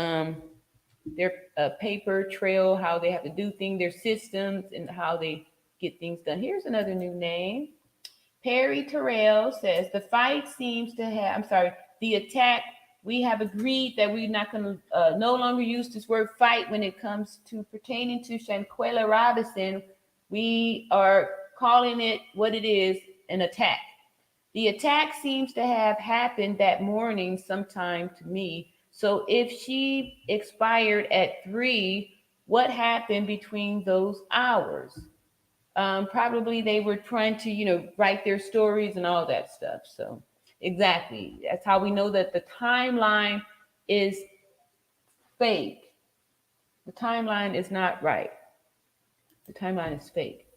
A: their paper trail, how they have to do things, their systems, and how they get things done. Here's another new name. Perry Terrell says the fight seems to have, I'm sorry, the attack. We have agreed that we're not going to no longer use this word fight when it comes to pertaining to Shanquella Robinson. We are calling it what it is, an attack. The attack seems to have happened that morning sometime to me. So if she expired at 3, what happened between those hours? Probably they were trying to, write their stories and all that stuff. So exactly. That's how we know that the timeline is fake. The timeline is not right. The timeline is fake.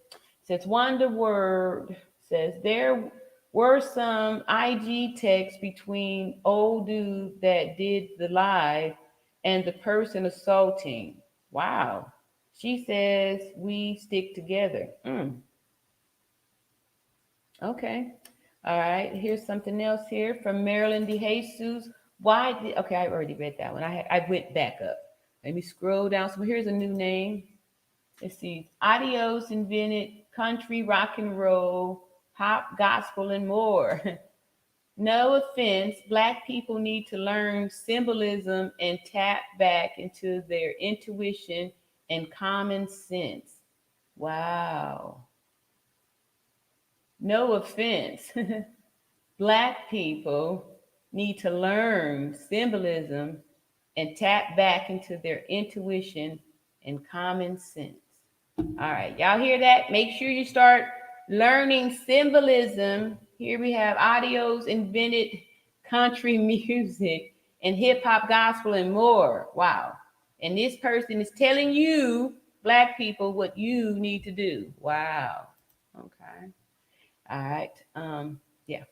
A: Says Wanda Word says there were some IG texts between old dude that did the live and the person assaulting. Wow. She says we stick together. Okay. All right. Here's something else here from Marilyn De Jesus. Okay, I already read that one. I went back up. Let me scroll down. So here's a new name. Let's see. Adios invented country, rock and roll, pop, gospel, and more. No offense, Black people need to learn symbolism and tap back into their intuition and common sense. Wow. No offense. Black people need to learn symbolism and tap back into their intuition and common sense. All right, y'all hear that? Make sure you start learning symbolism. Here we have Adios invented country music and hip hop, gospel, and more. Wow. And this person is telling you, Black people, what you need to do. Wow. Okay. All right. Yeah.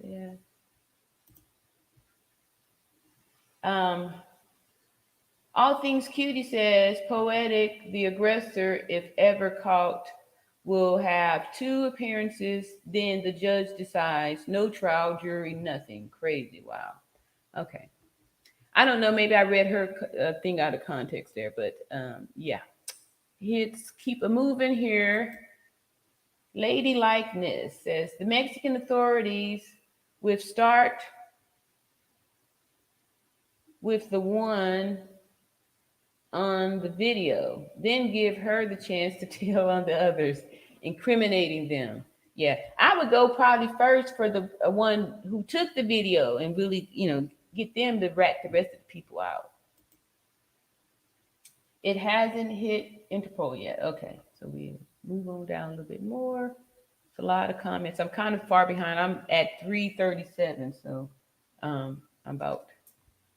A: Yeah. All Things Cutie says, poetic, the aggressor, if ever caught, will have 2 appearances, then the judge decides. No trial, jury, nothing. Crazy. Wow. Okay. I don't know. Maybe I read her thing out of context there, but yeah. Let's keep a moving here. Lady Likeness says the Mexican authorities with start with the one on the video, then give her the chance to tell on the others, incriminating them. Yeah, I would go probably first for the one who took the video and really, get them to rat the rest of the people out. It hasn't hit Interpol yet. Okay, so we move on down a little bit more. It's a lot of comments. I'm kind of far behind. I'm at 337, so I'm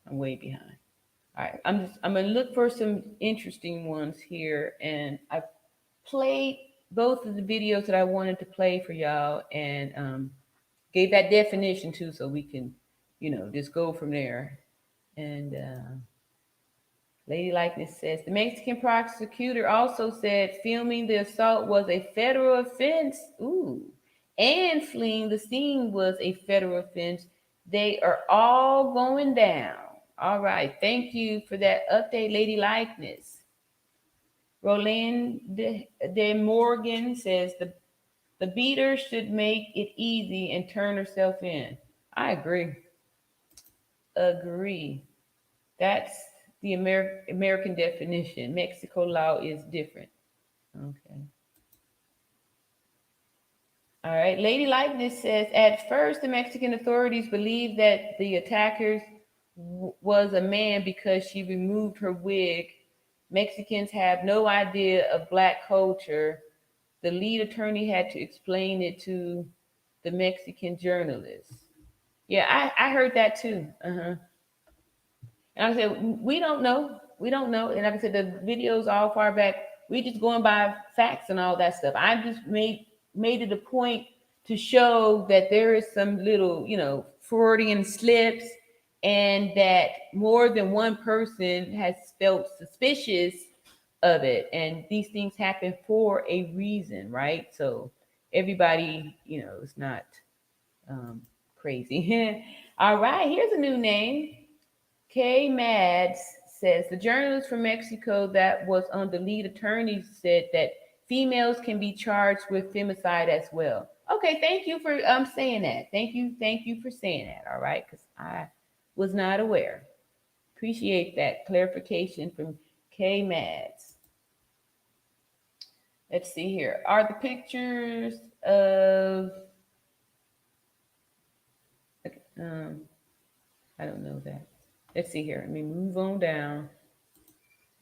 A: way behind. All right, I'm gonna look for some interesting ones here, and I played both of the videos that I wanted to play for y'all, and gave that definition too, so we can, just go from there. And Lady Likeness says the Mexican prosecutor also said filming the assault was a federal offense. Ooh, and fleeing the scene was a federal offense. They are all going down. All right. Thank you for that update, Lady Likeness. Roland de Morgan says the beater should make it easy and turn herself in. I agree. Agree. That's the American definition. Mexico law is different. Okay. All right. Lady Likeness says at first the Mexican authorities believed that the attackers was a man because she removed her wig. Mexicans have no idea of Black culture. The lead attorney had to explain it to the Mexican journalist. Yeah, I heard that too. Uh-huh. And I said, we don't know. We don't know. And like I said, the video's all far back. We just going by facts and all that stuff. I just made it a point to show that there is some little, Freudian slips, and that more than one person has felt suspicious of it. And these things happen for a reason, right? So everybody, is not crazy. All right, here's a new name. K. Mads says the journalist from Mexico that was on the lead attorney said that females can be charged with femicide as well. Okay, thank you for saying that. Thank you for saying that. All right, because I was not aware. Appreciate that clarification from K. Mads. Let's see here. Are the pictures of I don't know that. Let's see here. Let me move on down.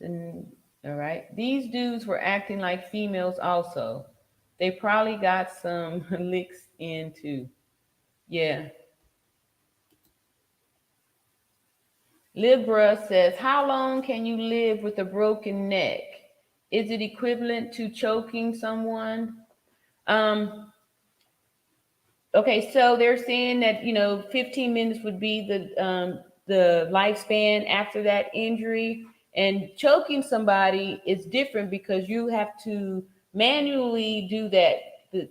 A: All right. These dudes were acting like females also. They probably got some licks in too. Yeah. Libra says, how long can you live with a broken neck? Is it equivalent to choking someone? Okay, so they're saying that 15 minutes would be the lifespan after that injury, and choking somebody is different because you have to manually do that.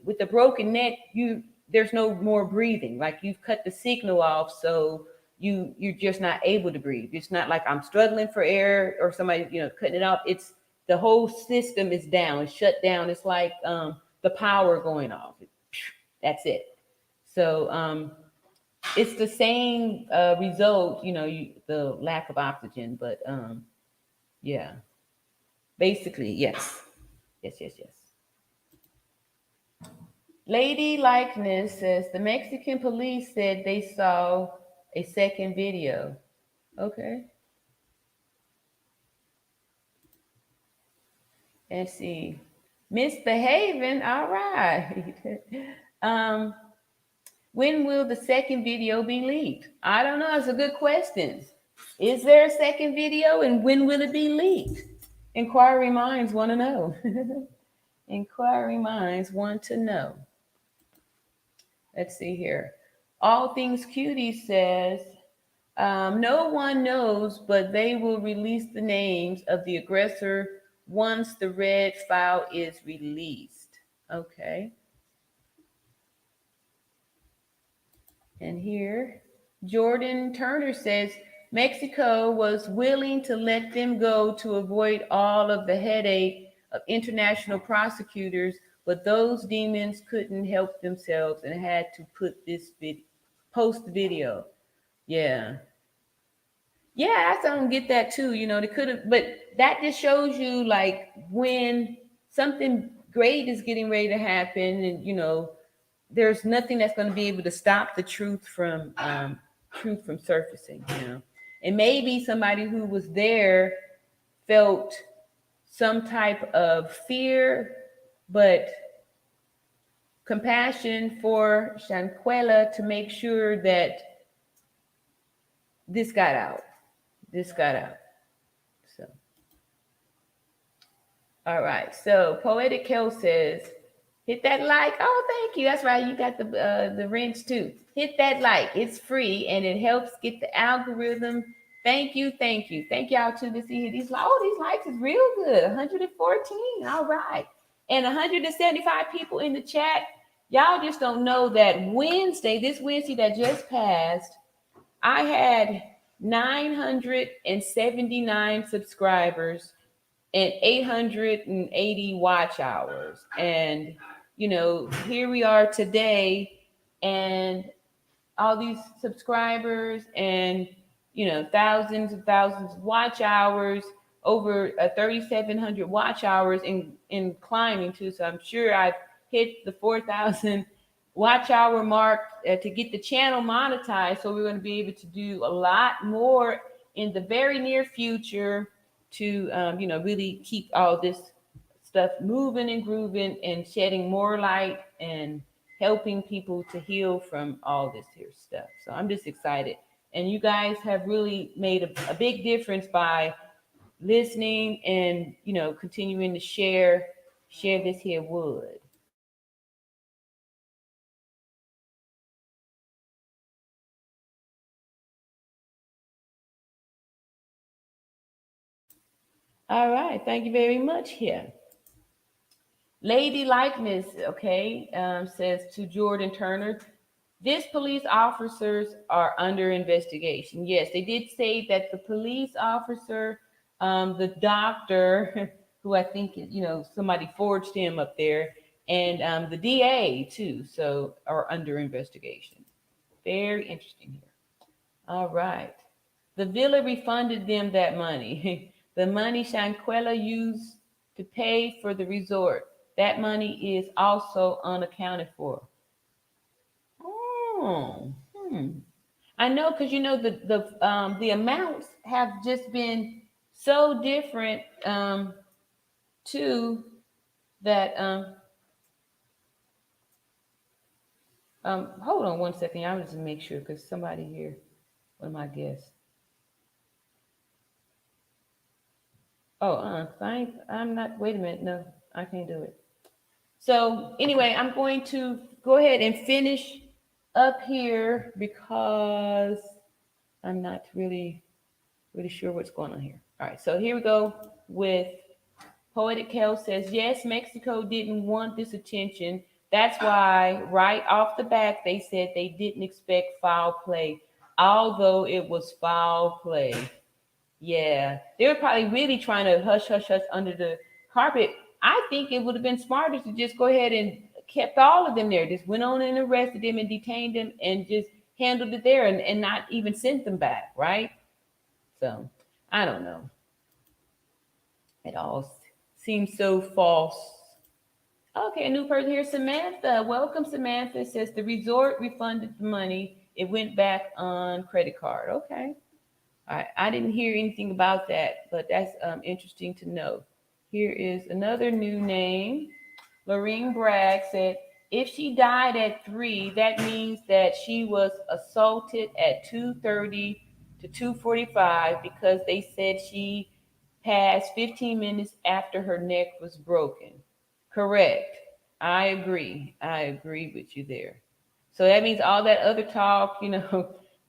A: With the broken neck, there's no more breathing. Like you've cut the signal off, so you're just not able to breathe. It's not like I'm struggling for air or somebody cutting it off. It's the whole system is down, it's shut down. It's like the power going off. That's it. So it's the same result, the lack of oxygen, but yeah, basically, yes. Lady Likeness says the Mexican police said they saw a second video. Okay. Let's see. Misbehaving, all right. When will the second video be leaked? I don't know. It's a good question. Is there a second video, and when will it be leaked? Inquiry minds want to know. Inquiry minds want to know. Let's see here. All Things Cutie says, No one knows, but they will release the names of the aggressor once the red file is released. Okay. And here, Jordan Turner says Mexico was willing to let them go to avoid all of the headache of international prosecutors, but those demons couldn't help themselves and had to post the video. Yeah. Yeah, I don't get that too. They could have, but that just shows you like when something great is getting ready to happen, and there's nothing that's going to be able to stop the truth from surfacing. And maybe somebody who was there felt some type of fear, but compassion for Shanquella to make sure that this got out. This got out. So, all right. So, Poetic Kel says, hit that like. Oh, thank you. That's right. You got the wrench too. Hit that like. It's free and it helps get the algorithm. Thank you. Thank you. Thank y'all too to see these. Oh, these likes is real good. 114. All right. And 175 people in the chat. Y'all just don't know that this Wednesday that just passed, I had 979 subscribers and 880 watch hours. And, here we are today, and all these subscribers and, thousands and thousands of watch hours, over 3,700 watch hours in climbing too. So I'm sure I've hit the 4,000 watch hour mark to get the channel monetized. So we're going to be able to do a lot more in the very near future to really keep all this stuff moving and grooving and shedding more light and helping people to heal from all this here stuff. So I'm just excited, and you guys have really made a big difference by listening and continuing to share this here wood. All right, thank you very much here. Lady Likeness, okay, says to Jordan Turner, these police officers are under investigation. Yes, they did say that the police officer, the doctor, who I think, somebody forged him up there, and the DA too, so are under investigation. Very interesting here. All right. The villa refunded them that money. The money Shanquella used to pay for the resort. That money is also unaccounted for. Oh, I know, because the amounts have just been so different too, that hold on one second. I want to make sure, because somebody here, one of my guests. Oh, I'm not. Wait a minute. No, I can't do it. So anyway, I'm going to go ahead and finish up here because I'm not really sure what's going on here. All right, so here we go with Poetic Kel says, yes, Mexico didn't want this attention. That's why right off the bat, they said they didn't expect foul play, although it was foul play. Yeah, they were probably really trying to hush under the carpet. I think it would have been smarter to just go ahead and kept all of them there. Just went on and arrested them and detained them and just handled it there, and not even sent them back, right? So I don't know. It all seems so false. Okay, a new person here, Samantha. Welcome, Samantha. It says the resort refunded the money. It went back on credit card. Okay. I didn't hear anything about that, but that's interesting to know. Here is another new name. Lorene Bragg said, if she died at 3, that means that she was assaulted at 2:30 to 2:45, because they said she passed 15 minutes after her neck was broken. Correct. I agree. I agree with you there. So that means all that other talk,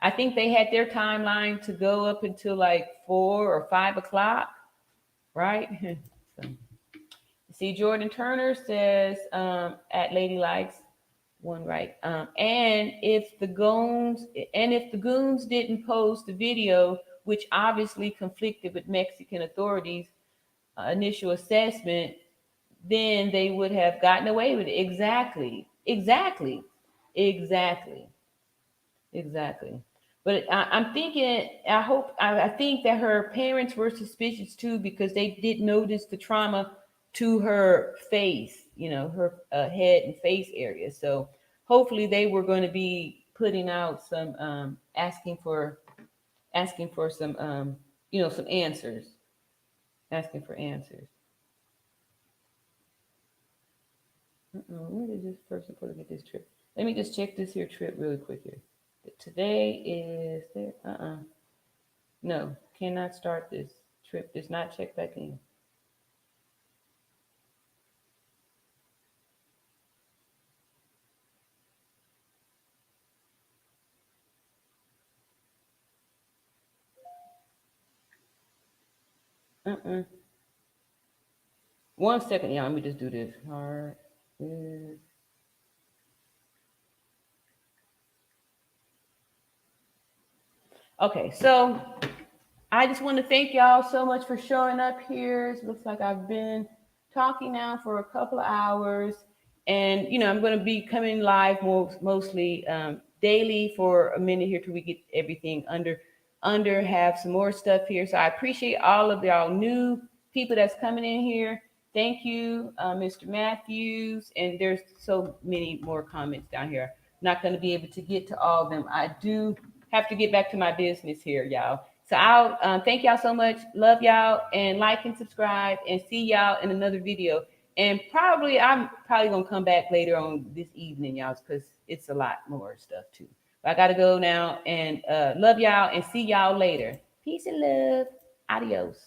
A: I think they had their timeline to go up until like 4 or 5 o'clock, right? So, see, Jordan Turner says at Lady Likes one right. And if the goons didn't post the video, which obviously conflicted with Mexican authorities' initial assessment, then they would have gotten away with it. Exactly. Exactly. Exactly. Exactly. But I'm thinking, I think that her parents were suspicious too because they did notice the trauma to her face, her head and face area. So hopefully they were going to be putting out some, asking for some, some answers, asking for answers. Where did this person put to get this trip? Let me just check this here trip really quick here. Today is there. No, cannot start this trip. Does not check back in. Uh-uh. 1 second, y'all. Let me just do this. Hard. Okay, so I just want to thank y'all so much for showing up here. It looks like I've been talking now for a couple of hours, and I'm going to be coming live mostly daily for a minute here till we get everything under have some more stuff here. So I appreciate all of y'all new people that's coming in here. Thank you, Mr. Matthews, and there's so many more comments down here. Not going to be able to get to all of them. I do have to get back to my business here, y'all. So I'll thank y'all so much. Love y'all, and like and subscribe, and see y'all in another video. And I'm probably gonna come back later on this evening, y'all, because it's a lot more stuff too. But I gotta go now, and love y'all, and see y'all later. Peace and love. Adios.